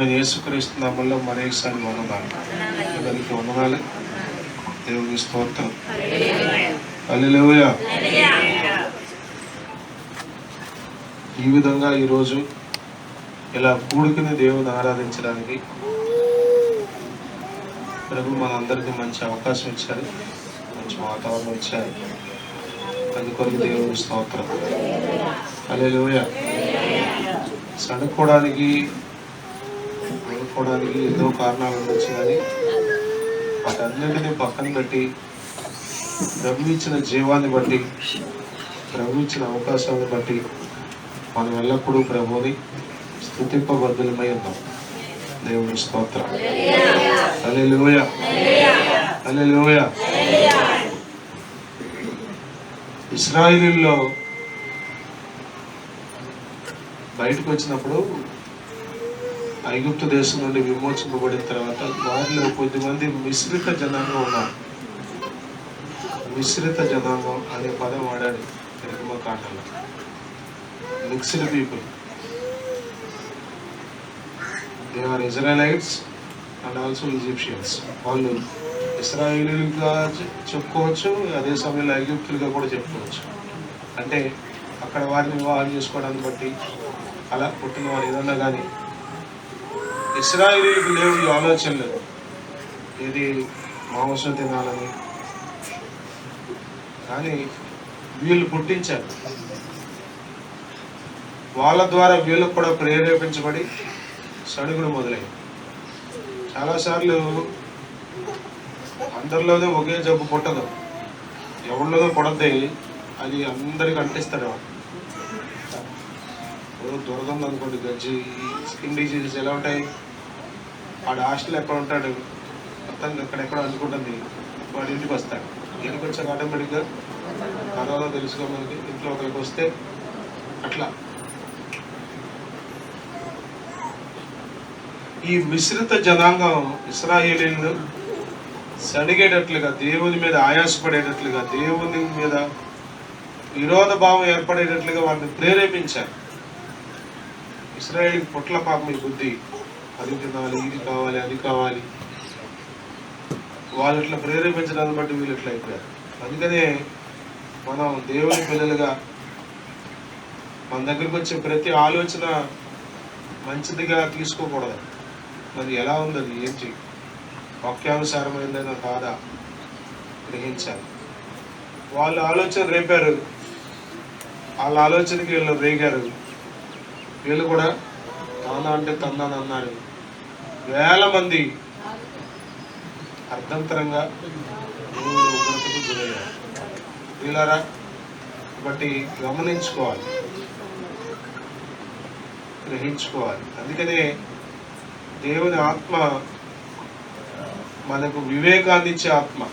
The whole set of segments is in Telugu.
యేసుక్రీస్తు నామములో మరొకసారి వందనాలు. అందరికీ వందనాలు. దేవునికి స్తోత్రం. హల్లెలూయా. ఈ విధంగా ఈరోజు ఇలా కూడుకుని దేవుని ఆరాధించడానికి ప్రభు మనందరికీ మంచి అవకాశం ఇచ్చారు, మంచి వాతావరణం ఇచ్చారు. అందుకొరకు దేవుని స్తోత్రం. హల్లెలూయా. చదువుకోవడానికి ఎన్నో కారణాలు ఉండొచ్చు, కానీ వాటన్నిటినీ పక్కన పెట్టి ప్రభు ఇచ్చిన జీవాన్ని బట్టి, ప్రభు ఇచ్చిన అవకాశాలను బట్టి మనం ఎల్లప్పుడూ ప్రభుని స్తుతింపబద్ధులమై ఉన్నాం. దేవుని స్తోత్రం. హల్లెలూయా. హల్లెలూయా. ఇశ్రాయేలీయుల్లో బయటకు వచ్చినప్పుడు ఐగుప్తు దేశం నుండి విమోచింపబడిన తర్వాత వారిలో కొద్దిమంది మిశ్రిత జనాంగం ఉన్నారు. మిశ్రిత జనాంగం అనే పదం వాడాడు నిర్గమకాండలో. Mixed people. They are Israelites and also Egyptians. వాళ్ళు ఇశ్రాయేలీయులుగా చెప్పుకోవచ్చు, అదే సమయంలో ఐగుప్తులుగా కూడా చెప్పుకోవచ్చు. అంటే అక్కడ వారిని వివాహం చేసుకోవడాన్ని బట్టి అలా పుట్టిన వారు ఏదన్నా కానీ ఇశ్రాయేలీయులకు లేవు ఈ ఆలోచనలు. ఇది మాంసం తినాలని. కానీ వీళ్ళు పుట్టించారు. వాళ్ళ ద్వారా వీళ్ళకు కూడా ప్రేరేపించబడి సడుగుడు మొదలైంది. చాలాసార్లు అందరిలోనే ఒకే జబ్బు పుట్టదు, ఎవరిలోనో పుడద్ది, అది అందరికి అంటిస్తాడు. దురద ఉందనుకోండి, గజ్జి, స్కిన్ డిసీజెస్ ఎలా ఉంటాయి. వాడు హాస్టల్ ఎక్కడ ఉంటాడు, మొత్తం ఎక్కడెక్కడ అనుకుంటుంది, వాడు ఇంటికి వస్తాడు. ఇంటికి వచ్చాక ఆటోమేటిక్గా కరోనా తెలుసుకో మనకి, ఇంట్లో ఒకరికి వస్తే అట్లా. ఈ మిశ్రిత జనాంగం ఇశ్రాయేలీయులను సడిగేటట్లుగా, దేవుని మీద ఆయాసపడేటట్లుగా, దేవుని మీద విరోధ భావం ఏర్పడేటట్లుగా వారిని ప్రేరేపించారు. ఇశ్రాయేల్ పుట్ల పాపం ఈ బుద్ధి, అది తినాలి, ఇది కావాలి, అది కావాలి. వాళ్ళు ఇట్లా ప్రేరేపించడాన్ని బట్టి వీళ్ళు ఇట్లా అయిపోయారు. అందుకనే మనం దేవుని పిల్లలుగా మన దగ్గరికి వచ్చే ప్రతి ఆలోచన మంచిదిగా తీసుకోకూడదు. మరి ఎలా ఉంది, అది ఏంటి, వాక్యానుసారమైందైనా కాదా గ్రహించాలి. వాళ్ళ ఆలోచన రేపారు, వాళ్ళ ఆలోచనకి వీళ్ళు రేగారు. వీళ్ళు కూడా తానా అంటే తందాని అన్నారు. వేల మంది అర్థంతరంగా ఉగ్రతకు గురయ్యారు. వీళ్ళారా బట్టి గమనించుకోవాలి, గ్రహించుకోవాలి. అందుకనే దేవుని ఆత్మ మనకు వివేకాన్ని ఇచ్చే ఆత్మ.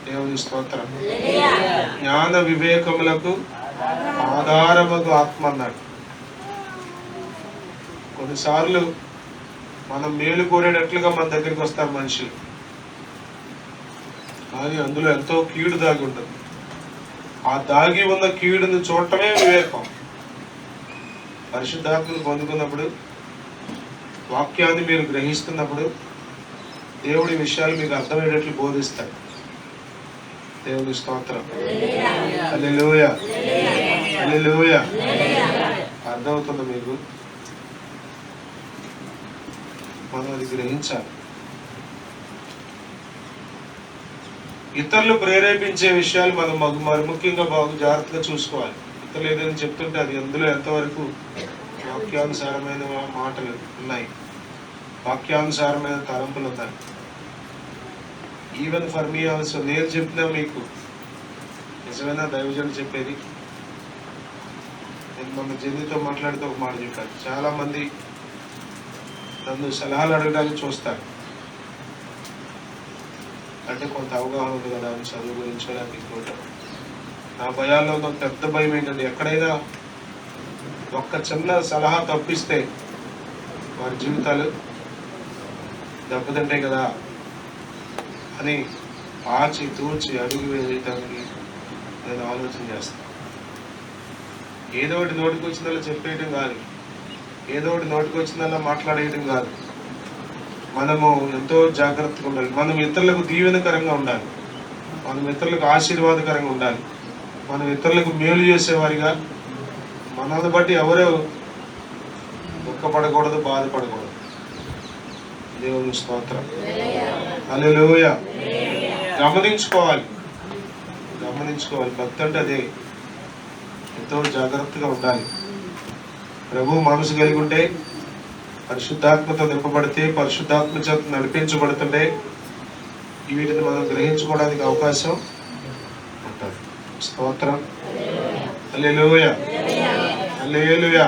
దేవుని స్తోత్రం. జ్ఞాన వివేకములకు ఆధారమగు ఆత్మ అన్నాడు. కొన్నిసార్లు మనం మేలు కోరేటట్లుగా మన దగ్గరికి వస్తారు మనుషులు, కానీ అందులో ఎంతో కీడు దాగి ఉంటుంది. ఆ దాగి ఉన్న కీడును చూడటమే వివేకం. పరిశుద్ధాత్మను పొందుకున్నప్పుడు, వాక్యాన్ని మీరు గ్రహిస్తున్నప్పుడు దేవుడి విషయాలు మీకు అర్థమయ్యేటట్లు బోధిస్తాడు. దేవుని స్తోత్రం. హల్లెలూయా. హల్లెలూయా. అర్థమవుతుంది మీకు? మనం అది గ్రహించాలి. ఇతరులు ప్రేరేపించే విషయాలు మనం మరి ముఖ్యంగా బాగా జాగ్రత్తగా చూసుకోవాలి. ఇతరులు ఏదైనా చెప్తుంటే అది అందులో ఎంతవరకు వాక్యానుసారమైన మాటలు ఉన్నాయి, వాక్యానుసారమైన తలంపులు ఉన్నాయి. ఈవెన్ ఫర్ మీ ఆల్సో, నేను చెప్పినా మీకు నిజమైన దైవజనుడు చెప్పేది. నేను మన జన్యుతో మాట్లాడితే ఒక మాట చెప్పాను. చాలా మంది నన్ను సలహాలు అడగడానికి చూస్తారు, అంటే కొంత అవగాహన ఉంది కదా అని, చదువు గురించో లేకపోతే ఇంకోట. నా భయాల్లో ఉన్న పెద్ద భయం ఏంటంటే, ఎక్కడైనా ఒక్క చిన్న సలహా తప్పిస్తే వారి జీవితాలు దెబ్బతింటాయి కదా అని ఆచి తూచి అడుగు వేయటానికి నేను ఆలోచన చేస్తాను. ఏదో ఒకటి నోటికి వచ్చిందో చెప్పేయటం కాదు. ఏదో ఒకటి నోటికి వచ్చిందల్లా మాట్లాడేయడం కాదు. మనము ఎంతో జాగ్రత్తగా ఉండాలి. మనం ఇతరులకు దీవెనకరంగా ఉండాలి, మనం ఇతరులకు ఆశీర్వాదకరంగా ఉండాలి, మనం ఇతరులకు మేలు చేసేవారిగా. మనల్ని బట్టి ఎవరో దుఃఖపడకూడదు, బాధపడకూడదు. దేవుని స్తోత్రం. హల్లెలూయా. గమనించుకోవాలి. భక్తి అంటే అదే, ఎంతో జాగ్రత్తగా ఉండాలి. ప్రభు మనసు కలిగి ఉంటే, పరిశుద్ధాత్మతో నింపబడితే, పరిశుద్ధాత్మ చేత నడిపించబడుతుంటే వీటిని మనం గ్రహించుకోవడానికి అవకాశం ఉంటుంది. స్తోత్రం. హల్లెలూయా. హల్లెలూయా.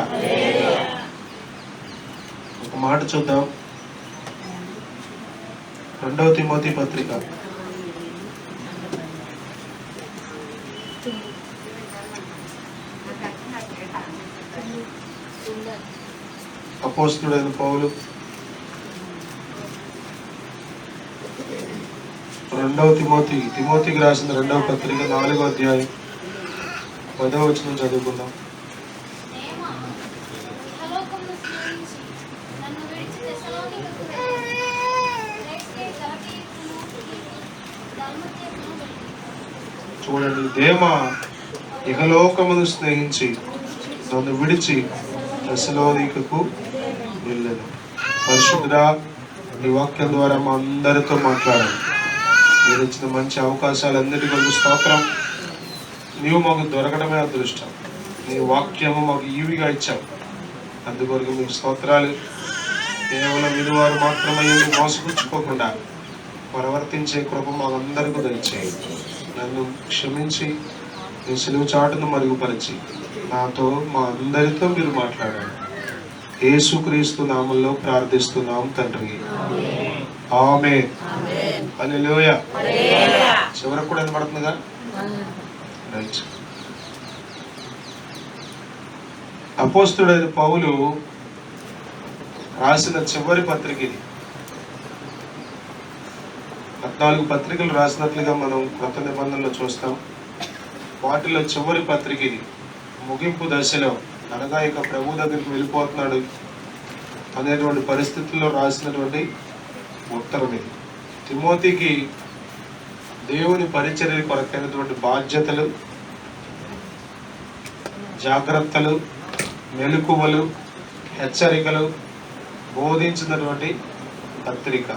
ఒక మాట చూద్దాం. 2 తిమోతి పత్రిక 2 పౌలు 2 తిమోతికి రాసిన 2వ పత్రిక 4వ అధ్యాయం 10వ వచనం చదువుకుందాం. చూడండి, దేమా ఇహలోకమును స్నేహించి నన్ను విడిచి తెస్సలోనికకు వెళ్ళాను. పరిశుద్ధుడా, ఈ వాక్యం ద్వారా మా అందరితో మాట్లాడాలి. మీరు ఇచ్చిన మంచి అవకాశాలన్నిటి కొరకు స్తోత్రం. నీవు మాకు దొరకడమే అదృష్టం. నీ వాక్యము మాకు ఈవిగా ఇచ్చావు, అందుకొరకు మీకు స్తోత్రాలు. కేవలం వినివారు మాత్రమే మోసపుచ్చుకోకుండా ప్రవర్తించే కృప మాకందరికీ దయచేయి. నన్ను క్షమించి నీ సిలువ చాటును మరుగుపరిచి నాతో, మా అందరితో మీరు మాట్లాడాలి. యేసుక్రీస్తు నామంలో ప్రార్థిస్తున్నాం తండ్రి, ఆమేన్. హల్లెలూయా. చివరకు కూడా వినపడుతుందిగా? రైట్. అపోస్తుడైన పౌలు రాసిన చివరి పత్రిక ఇది. 14 పత్రికలు రాసినట్లుగా మనం కొత్త నిబంధనలో చూస్తాం. వాటిలో చివరి పత్రిక ఇది. ముగింపు దశలో, అనగా ఇక ప్రభు దగ్గరికి వెళ్ళిపోతున్నాడు అనేటువంటి పరిస్థితుల్లో రాసినటువంటి ఉత్తరం ఇది. తిమోతికి దేవుని పరిచర్య కొరకైనటువంటి బాధ్యతలు, జాగ్రత్తలు, మెలకువలు, హెచ్చరికలు బోధించినటువంటి పత్రిక.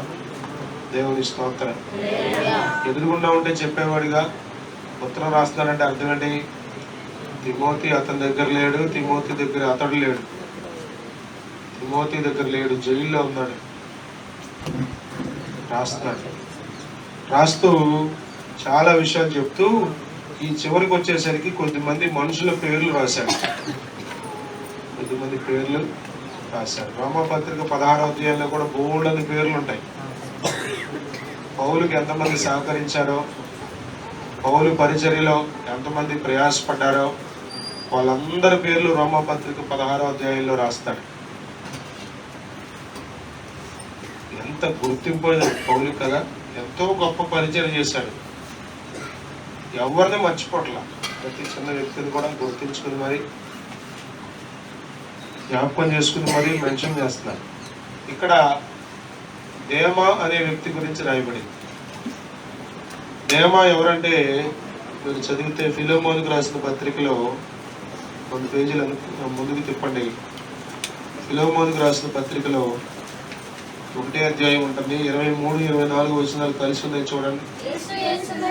దేవుని స్తోత్రం. ఎదురుగుండా ఉంటే చెప్పేవాడిగా ఉత్తరం రాస్తున్నాడంటే అర్థం ఏంటి? తిమోతి అతని దగ్గర లేడు, తిమోతి దగ్గర అతడు లేడు, తిమోతి దగ్గర లేడు, జైల్లో ఉన్నాడు. రాస్తున్నాడు. రాస్తూ చాలా విషయాలు చెప్తూ ఈ చివరికి వచ్చేసరికి కొద్దిమంది మనుషుల పేర్లు రాశాడు. రోమాపత్రిక 16వ అధ్యాయంలో కూడా బోల్డని పేర్లు ఉంటాయి. పౌలుకి ఎంతమంది సహకరించారో, పౌలు పరిచర్యలో ఎంతమంది ప్రయాసపడ్డారో వాళ్ళందరి పేర్లు రోమాపత్రిక 16వ అధ్యాయంలో రాస్తాడు. ఎంత గుర్తింపు పౌలు కదా, ఎంతో గొప్ప పరిచయం చేశాడు. ఎవరిని మర్చిపోట్లా, ప్రతి చిన్న వ్యక్తిని కూడా గుర్తించుకుని మరి జ్ఞాపకం చేసుకుని మరీ మెన్షన్ చేస్తున్నారు. ఇక్కడ దేమా అనే వ్యక్తి గురించి రాయబడింది. దేమా ఎవరంటే, మీరు చదివితే ఫిలోమోనుకు రాసిన పత్రికలో 100 పేజీలు ముందుకు తిప్పండి. ఫిలోమోనుకు రాసిన పత్రికలో 1వ అధ్యాయం ఉంటుంది. 23, 24 వచనాలు కలిసి ఉన్నాయి చూడండి.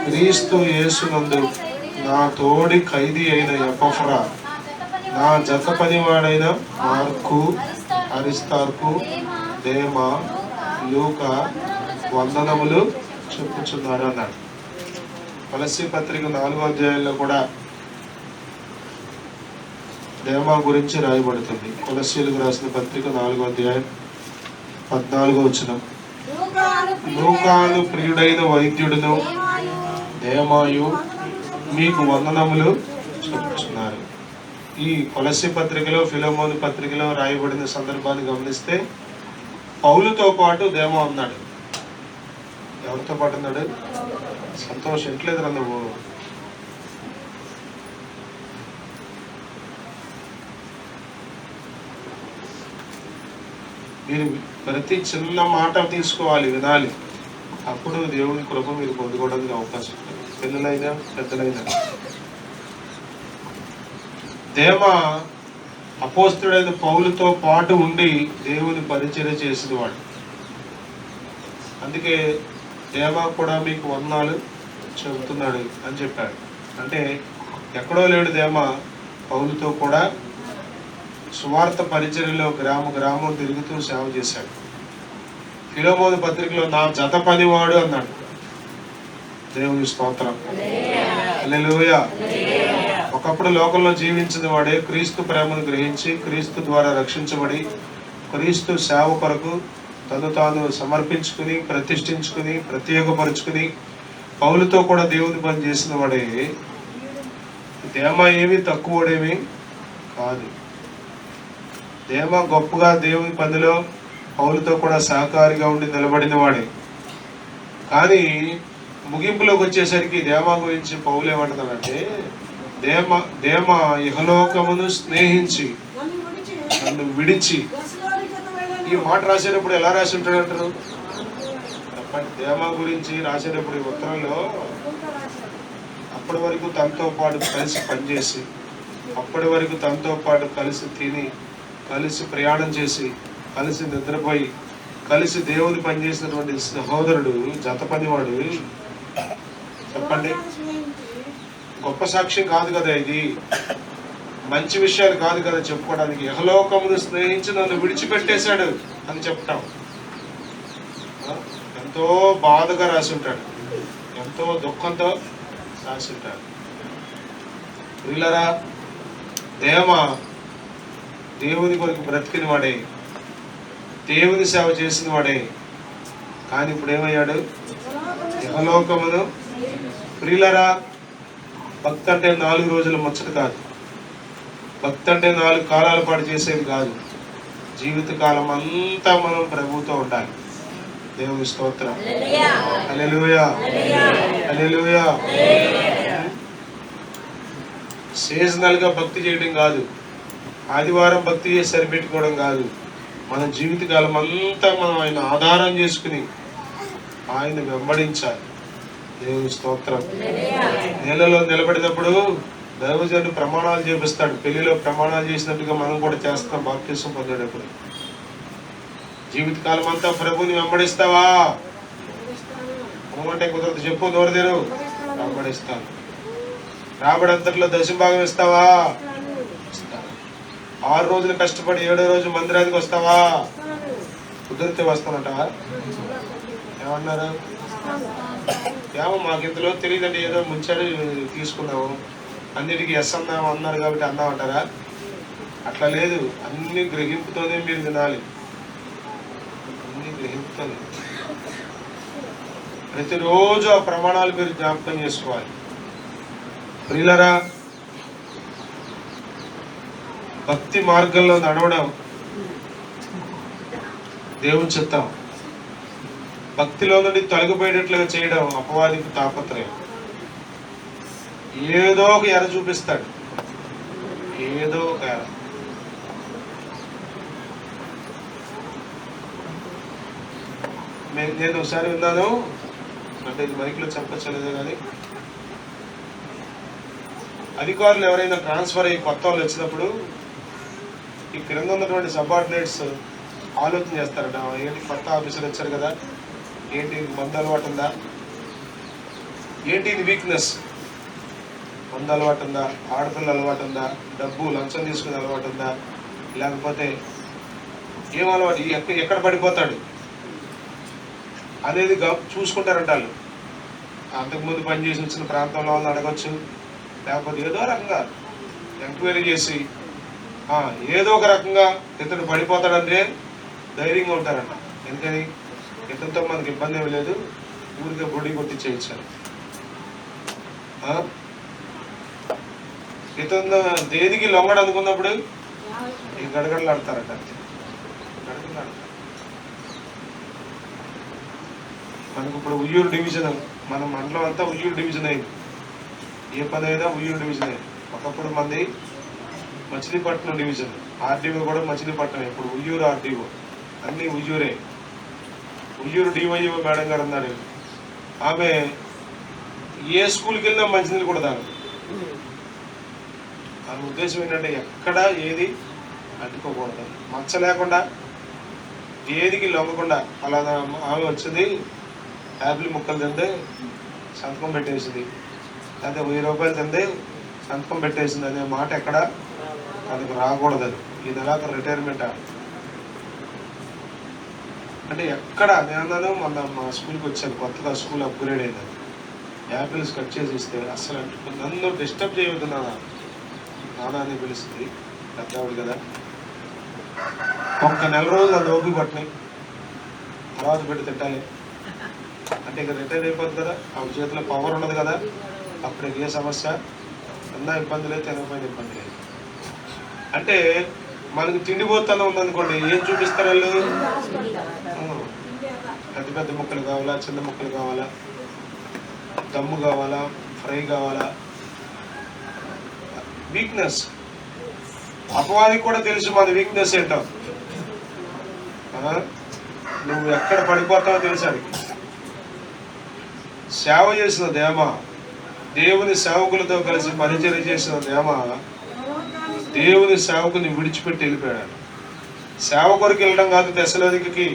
క్రీస్తు యేసునందు నా తోడి ఖైదీ అయిన ఎపఫ్రా, నా జత పనివాడైన మార్కు, అరిస్తార్కు, దేమా, లూకా వందనములు చెప్పుచున్నారు అన్నాడు. కొలస్సీ పత్రిక 4వ అధ్యాయంలో కూడా దేమా గురించి రాయబడుతుంది. కొలస్సీలకు రాసిన పత్రిక 4వ అధ్యాయం 14వ వచనం. లూకాను ప్రియుడైన వైద్యుడును దేమాయు మీకు వందనములు చెప్పుచున్నారు. ఈ కొలస్సీ పత్రికలో, ఫిలోమోను పత్రికలో రాయబడిన సందర్భాన్ని గమనిస్తే పౌలుతో పాటు దేమా ఉన్నాడు. ఎవరితో పాటు ఉన్నాడు? సంతోషం ఎట్లేదురా నువ్వు? మీరు ప్రతి చిన్న మాట తీసుకోవాలి, వినాలి. అప్పుడు దేవుని కృప మీరు పొందుకోవడానికి అవకాశం ఉంటుంది. పిల్లలైనా పెద్దలైనా. దేమా అపోస్తుడైన పౌలుతో పాటు ఉండి దేవుని పరిచర్య చేసిన వాడు. అందుకే దేమా కూడా మీకు వందనాలు చెబుతున్నాడు అని చెప్పాడు. అంటే ఎక్కడో లేడు దేమా, పౌలుతో కూడా సువార్త పరిచర్యలో గ్రామం తిరుగుతూ సేవ చేశాడు. ఫిలోమోను పత్రికలో నా జత పనివాడు అన్నాడు. దేవుని స్తోత్రం, హల్లెలూయా. ఒకప్పుడు లోకంలో జీవించిన వాడే క్రీస్తు ప్రేమను గ్రహించి క్రీస్తు ద్వారా రక్షించబడి క్రీస్తు సేవ కొరకు తను తాను సమర్పించుకుని ప్రతిష్ఠించుకుని ప్రత్యేకపరుచుకుని పౌలుతో కూడా దేవుని పని చేసిన వాడే. దేమా ఏమి తక్కువడేమి కాదు. దేమా గొప్పగా దేవుని పనిలో పౌలుతో కూడా సహకారిగా ఉండి నిలబడిన వాడే. కానీ ముగింపులోకి వచ్చేసరికి దేమా గురించి పౌలు ఏమంటున్నాడంటే, దేమా ఇహలోకమును స్నేహించి నన్ను విడిచి. ఈ మాట రాసేటప్పుడు ఎలా రాసి ఉంటాడు అంటారు? దేమా గురించి రాసేటప్పుడు ఈ ఉత్తరంలో అప్పటి వరకు తనతో పాటు కలిసి పనిచేసి, అప్పటి వరకు తనతో పాటు కలిసి తిని, కలిసి ప్రయాణం చేసి, కలిసి నిద్రపోయి, కలిసి దేవుని పనిచేసినటువంటి సహోదరుడు, జత పనివాడు. చెప్పండి, గొప్ప సాక్ష్యం కాదు కదా ఇది? మంచి విషయాలు కాదు కదా చెప్పుకోవడానికి? యహలోకమును స్నేహించి నన్ను విడిచిపెట్టేశాడు అని చెప్తాం. ఎంతో బాధగా రాసి ఉంటాడు, ఎంతో దుఃఖంతో రాసి ఉంటాడు. వీళ్ళరా, దేమా దేవుని కొరకు బ్రతికిన వాడే, దేవుని సేవ చేసిన వాడే. కానీ ఇప్పుడు ఏమయ్యాడు? యహలోకమును. ప్రియులరా, భక్తి అంటే 4 రోజుల ముచ్చట కాదు. భక్తి అంటే 4 కాలాల పాటు చేసేది కాదు. జీవితకాలం అంతా మనం ప్రభువుతో ఉండాలి. దేవుని స్తోత్రం, హల్లెలూయా, హల్లెలూయా. సీజనల్ గా భక్తి చేయడం కాదు, ఆదివారం భక్తి చేసి సరిపెట్టుకోవడం కాదు. మన జీవితకాలం అంతా మనం ఆయన ఆధారం చేసుకుని ఆయన వెంబడించాలి. దేవుని స్తోత్రం. నేలలో నిలబడినప్పుడు దైవజనుడు ప్రమాణాలు చేపిస్తాడు. పెళ్లిలో ప్రమాణాలు చేసినట్టుగా మనం కూడా చేస్తాం బాప్తిసం పొందేటప్పుడు. జీవితకాలం అంతా ప్రభుని వెంబడిస్తావా? అంటే కుదరదు, చెప్పు, నోరు తెరు. వెంబడిస్తాను. రాబడి అంతట్లో దశభాగం ఇస్తావా? 6 రోజులు కష్టపడి 7వ రోజు మందిరానికి వస్తావా? కుదిరితే వస్తానంటావా? ఏమన్నారు? ఏమో మాకు ఇంతలో తెలియదండి, ఏదో ముంచాడు తీసుకున్నాము, అన్నిటికీ ఎస్ అన్నారు కాబట్టి అన్నామంటారా? అట్లా లేదు. అన్ని గ్రహింపుతోనే మీరు వినాలి. అన్ని గ్రహింపుతోనే ప్రతిరోజు ఆ ప్రమాణాలు మీరు జ్ఞాపకం చేసుకోవాలి. ప్రియులరా, భక్తి మార్గంలో నడవడం దేవుని చిత్తం. భక్తిలో నుండి తొలగిపోయేటట్లుగా చేయడం అపవాదికి తాపత్రయం. ఏదో ఒక ఎర చూపిస్తాడు, ఏదో ఒక ఎర. నేను ఒకసారి విన్నాను, అంటే ఇది మైక్లో చెప్పచ్చలేదు కానీ, అధికారులు ఎవరైనా ట్రాన్స్ఫర్ అయ్యి కొత్త వాళ్ళు వచ్చినప్పుడు ఈ క్రింద ఉన్నటువంటి సబార్డినేట్స్ ఆలోచన చేస్తారట, ఏంటి కొత్త ఆఫీసర్ వచ్చారు కదా, ఏంటి మందు అలవాటు ఉందా, ఏంటి ఇది వీక్నెస్, మందు అలవాటు ఉందా, ఆడపిల్ల అలవాటు ఉందా, డబ్బు లంచం తీసుకునే అలవాటు ఉందా, లేకపోతే ఏం అలవాటు, ఎక్కడ పడిపోతాడు అనేది చూసుకుంటారంట వాళ్ళు. అంతకుముందు పనిచేసి వచ్చిన ప్రాంతంలో వాళ్ళని అడగచ్చు, లేకపోతే ఏదో రకంగా ఎంక్వైరీ చేసి ఏదో ఒక రకంగా ఇతను పడిపోతాడంటే ధైర్యంగా ఉంటారంట. ఎందుకని? ఇతనితో మనకి ఇబ్బంది ఏమి లేదు, ఊరికే బొడి కొట్టి చేయించారు. ఇతను దేనికి లొంగడు అనుకున్నప్పుడు ఈ గడగడలు ఆడతారట. మనకు ఇప్పుడు ఉయ్యూరు డివిజన్, మన మండలం అంతా ఉయ్యూరు డివిజన్ అయింది. ఏ పని అయినా ఉయ్యూరు డివిజన్ అయింది. ఒకప్పుడు మంది మచిలీపట్నం డివిజన్, ఆర్డీఓ కూడా మచిలీపట్నం, ఇప్పుడు ఉయ్యూరు ఆర్డీఓ. అన్నీ ఉయ్యూరే. ఉయ్యూరు డివైఓ మేడం గారు ఉన్నారు, ఆమె ఏ స్కూల్కి వెళ్ళినా మంచినీళ్ళు కూడా తాగదు. ఆమె ఉద్దేశం ఏంటంటే ఎక్కడ ఏది అడ్డుకోకూడదు, మచ్చ లేకుండా ఏదికి లొంగకుండా. అలా ఆమె వచ్చింది, యాపిల్ ముక్కలు తిందే సంతకం పెట్టేసింది, అదే 1000 రూపాయలు తిందే సంతకం పెట్టేసింది అనే మాట ఎక్కడ మనకు రాకూడదు. అది ఇది ఎలాగ రిటైర్మెంట్ అంటే ఎక్కడ నేను మా స్కూల్కి వచ్చాను, కొత్తగా స్కూల్ అప్గ్రేడ్ అయింది. యాపిల్స్ కట్ చేసి ఇస్తే అస్సలు నన్ను డిస్టర్బ్ చేయవద్దు నానా అని పిలుస్తుంది, పెద్దవాడు కదా. ఒక్క నెల రోజులు అది ఓపిక పట్టినాయి, తర్వాత పెట్టి తిట్టాలి అంటే ఇక రిటైర్ అయిపోతుంది కదా, ఆవిడ చేతిలో పవర్ ఉండదు కదా. అప్పుడు ఏ సమస్య అన్నా ఇబ్బంది లేదు, తినకపోయిన ఇబ్బంది లేదు. అంటే మనకు తిండిపోతానే ఉందనుకోండి, ఏం చూపిస్తారు వాళ్ళు? పెద్ద పెద్ద ముక్కలు కావాలా, చిన్న ముక్కలు కావాలా, దమ్ము కావాలా, ఫ్రై కావాలా. వీక్నెస్ అపవాదికి కూడా తెలుసు మన వీక్నెస్ ఏంటో. నువ్వు ఎక్కడ పడిపోతావో తెలుసాడు. సేవ చేసిన దేమ, దేవుని సేవకులతో కలిసి పరిచయం చేసిన దేమ దేవుని సేవకుని విడిచిపెట్టి వెళ్ళిపోయాడు. సేవ కొరకు వెళ్ళడం కాదు, తెస్సలోనికకి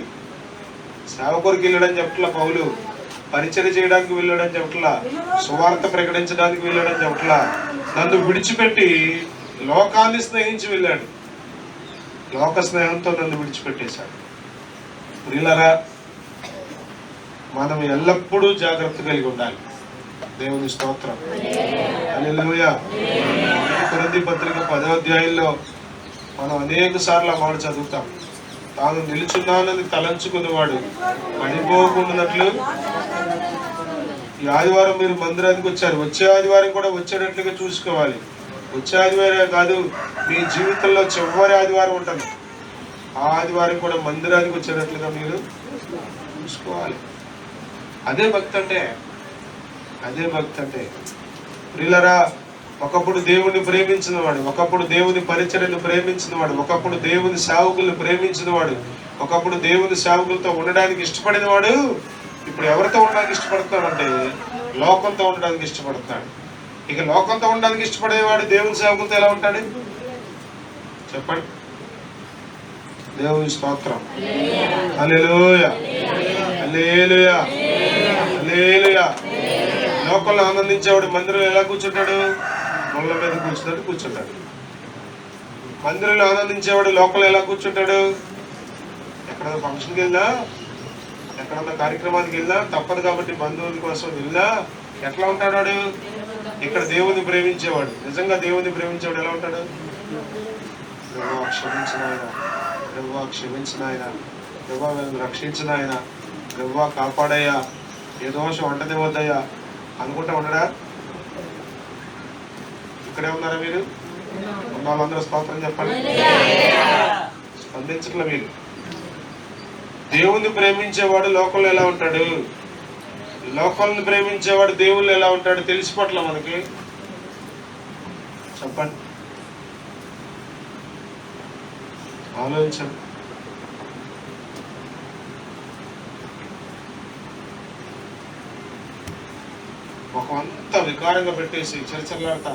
సేవ కొరకు వెళ్ళడం చెప్పట్లా పౌలు, పరిచయం చేయడానికి వెళ్ళడం చెప్పట్లా, సువార్త ప్రకటించడానికి వెళ్ళడం చెప్పట్లా. నన్ను విడిచిపెట్టి లోకాన్ని స్నేహించి వెళ్ళాడు, లోక స్నేహంతో నన్ను విడిచిపెట్టేశాడు. ప్రియులారా, మనం ఎల్లప్పుడూ జాగ్రత్త కలిగి ఉండాలి. దేవుని స్తోత్రం, హల్లెలూయా. కొరింథీ పత్రిక 10వ అధ్యాయంలో మనం అనేక సార్లు ఆ మాట చదువుతాం. తాను నిలుచున్నానని తలంచుకునేవాడు పడిపోకుండానట్లు. ఈ ఆదివారం మీరు మందిరానికి వచ్చారు, వచ్చే ఆదివారం కూడా వచ్చేటట్లుగా చూసుకోవాలి. వచ్చే ఆదివారం కాదు, మీ జీవితంలో చివరి ఆదివారం ఉంటుంది, ఆ ఆదివారం కూడా మందిరానికి వచ్చేటట్లుగా మీరు చూసుకోవాలి. అదే భక్తి అంటే, అదే భక్తి అంటే. ప్రియులారా, ఒకప్పుడు దేవుని ప్రేమించిన వాడు, ఒకప్పుడు దేవుని పరిచర్యను ప్రేమించిన వాడు, ఒకప్పుడు దేవుని సేవకులను ప్రేమించిన వాడు, ఒకప్పుడు దేవుని సేవకులతో ఉండడానికి ఇష్టపడిన వాడు ఇప్పుడు ఎవరితో ఉండడానికి ఇష్టపడుతున్నాడంటే లోకంతో ఉండడానికి ఇష్టపడుతున్నాడు. ఇక లోకంతో ఉండడానికి ఇష్టపడేవాడు దేవుని సేవకులతో ఎలా ఉంటాడు చెప్పండి? దేవుని స్తోత్రం, హల్లెలూయా, హల్లెలూయా, హల్లెలూయా. లోకంలో ఆనందించేవాడు మందిరంలో ఎలా కూర్చుంటాడు? ముళ్ళ మీద కూర్చుంటాడు. మందిరంలో ఆనందించేవాడు లోకంలో ఎలా కూర్చుంటాడు? ఎక్కడన్నా ఫంక్షన్కి వెళ్ళినా, ఎక్కడన్నా కార్యక్రమానికి వెళ్ళినా, తప్పదు కాబట్టి బంధువుల కోసం వెళ్ళినా ఎట్లా ఉంటాడు వాడు? ఇక్కడ దేవుని ప్రేమించేవాడు, నిజంగా దేవుని ప్రేమించేవాడు ఎలా ఉంటాడు? ప్రభువా క్షమించిన ఆయన, ప్రభువా క్షమించిన ఆయన, ప్రభువా వీళ్ళని రక్షించిన ఆయన, ప్రభువా కాపాడయ్యా, ఏ దోషం వంటనే వద్దయ్యా అనుకుంటా ఉండడా? ఇక్కడే ఉన్నారా మీరు? ఉన్న వాళ్ళందరూ స్తోత్రం చెప్పండి. స్పందించట్లే మీరు. దేవుణ్ణి ప్రేమించేవాడు లోకంలో ఎలా ఉంటాడు? లోకాలను ప్రేమించేవాడు దేవుళ్ళు ఎలా ఉంటాడు? తెలిసిపోట్ల మనకి, చెప్పండి, ఆలోచించండి. అంతా వికారంగా పెట్టేసి చర్చలాడతా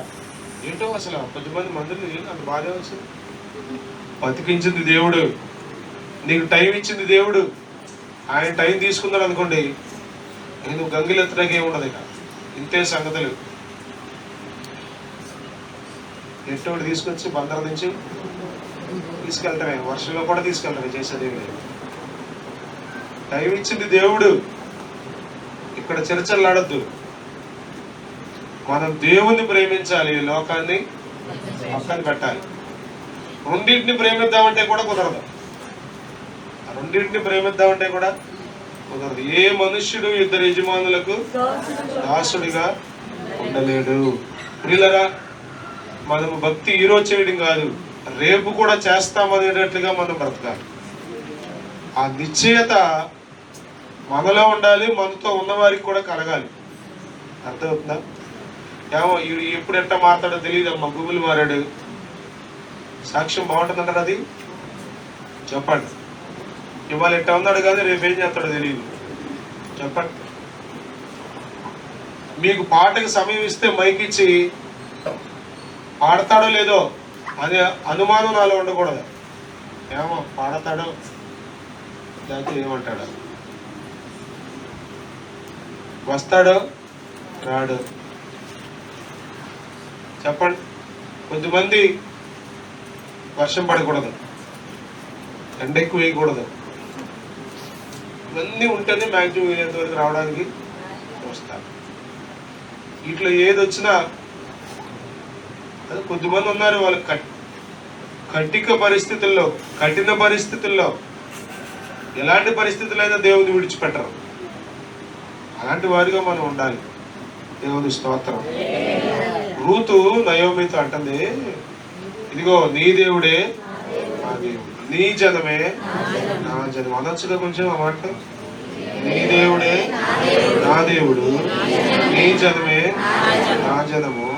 ఏంటో అసలు 10 మంది మందిని అంత బాధ వచ్చింది. బతికించింది దేవుడు, నీకు టైం ఇచ్చింది దేవుడు. ఆయన టైం తీసుకున్నాడు అనుకోండి, నువ్వు గంగిలెత్తడానికి ఏముండదు. ఇక ఇంతే సంగతులు. ఎట్టోడు తీసుకొచ్చి బందర నుంచి తీసుకెళ్తామే, వర్షంలో కూడా తీసుకెళ్తామే, చేసేది లేదు. టైం ఇచ్చింది దేవుడు. ఇక్కడ చర్చలాడద్దు. మనం దేవుణ్ణి ప్రేమించాలి, లోకాన్ని పక్కన పెట్టాలి. రెండింటిని ప్రేమిద్దామంటే కూడా కుదరదు. రెండింటిని ప్రేమిద్దామంటే కూడా కుదరదు. ఏ మనుష్యుడు 2 యజమానులకు దాసుడిగా ఉండలేడు. ప్రియులారా, మనము భక్తి ఈరోజు చేయడం కాదు, రేపు కూడా చేస్తామనేటట్లుగా మనం బ్రతకాలి. ఆ నిశ్చయత మనలో ఉండాలి, మనతో ఉన్నవారికి కూడా కలగాలి. అర్థమవుతుందా? ఏమో వీడు ఎప్పుడు ఎట్లా మాట్లాడో తెలియదమ్మా, గూగుల్ మారాడు. సాక్ష్యం బాగుంటుందంటారు, అది చెప్పండి. ఇవాళ ఎట్లా ఉన్నాడు కానీ రేపు ఏం చేస్తాడో తెలియదు. చెప్పండి. మీకు పాటకి సమయం ఇస్తే మైక్ ఇచ్చి పాడతాడో లేదో అనే అనుమానం నాలో ఉండకూడదు. ఏమో పాడతాడో లేకపోతే ఏమంటాడో, వస్తాడో రాడు. చెప్పండి. కొద్దిమంది వర్షం పడకూడదు, ఎండ ఎక్కువ వేయకూడదు, ఇవన్నీ ఉంటేనే మ్యాక్సిమం వీలైనంత వరకు రావడానికి వస్తారు. ఇట్లా ఏది వచ్చినా అది కొద్దిమంది ఉన్నారు, వాళ్ళు కఠిన పరిస్థితుల్లో ఎలాంటి పరిస్థితులైనా దేవుని విడిచిపెట్టరు. అలాంటి వారిగా మనం ఉండాలి. దేవుని స్తోత్రం. రూతు నయోమితో అంటుంది, ఇదిగో నీ దేవుడే నా దేవుడు, నీ జనమే నా జనం. అనొచ్చుగా కొంచెం ఆ మాట. నీ దేవుడే నా దేవుడు, నీ జనమే నా జనము.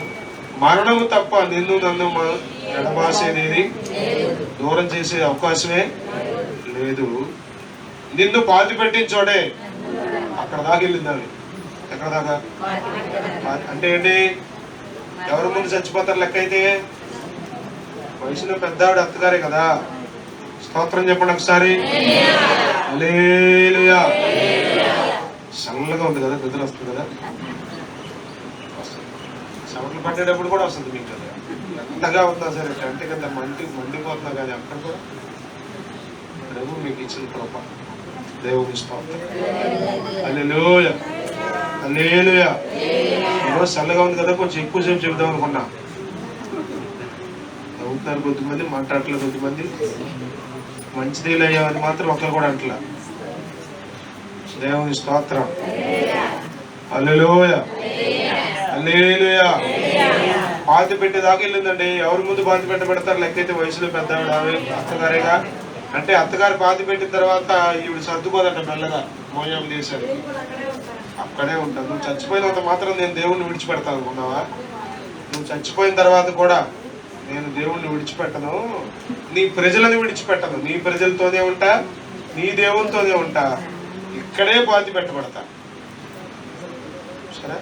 మరణము తప్ప నిన్ను నన్ను ఎడబాసేది, దూరం చేసే అవకాశమే లేదు. నిన్ను పాతి పెట్టించోడే అక్కడ దాకా వెళ్ళింది అవి. ఎక్కడ దాకా అంటే ఏంటి? ఎవరి ముందు చచ్చిపోతారు లెక్క అయితే? వయసులో పెద్దావిడ అత్తగారే కదా. స్తోత్రం చెప్పండి ఒకసారి. హల్లెలూయా. చల్లగా ఉంది కదా, నిద్ర వస్తుంది కదా. చెమటలు పట్టేటప్పుడు కూడా వస్తుంది మీకు కదా. ఎంతగా ఉన్నా సరే కంటి కింద మండిపోతున్నా కానీ అక్కడ కూడా ప్రభు మీకు ఇచ్చిన కృప. దేవుని స్తోత్రం. హల్లెలూయా, హల్లెలూయా. ఈరోజు చల్లగా ఉంది కదా, కొంచెం ఎక్కువసేపు చెబుదాం అనుకున్నా. నవ్వుతున్నారు కొద్దిమంది, మాట్లాడలేదు కొద్దిమంది. మంచిదేలే అని మాత్రం ఒకరు కూడా అంటలా. దేవుని స్తోత్రం. హల్లెలూయా, హల్లెలూయా. పాతి పెట్టేదాకా వెళ్ళిందండి. ఎవరి ముందు పాతి పెడతారు లెక్కైతే? వయసులో పెద్దావిడ అత్తగారేగా. అంటే అత్తగారు పాతి పెట్టిన తర్వాత ఈవిడ సర్దుకోదంట, మెల్లగా మోయాలు చేశారు. అక్కడే ఉంటాను. నువ్వు చచ్చిపోయినంత మాత్రం నేను దేవుణ్ణి విడిచిపెడతాను అనుకున్నావా? నువ్వు చచ్చిపోయిన తర్వాత కూడా నేను దేవుణ్ణి విడిచిపెట్టను, నీ ప్రజలను విడిచిపెట్టను. నీ ప్రజలతోనే ఉంటా, నీ దేవునితోనే ఉంటా. ఇక్కడే పాతి పెట్టబడతా. సరే,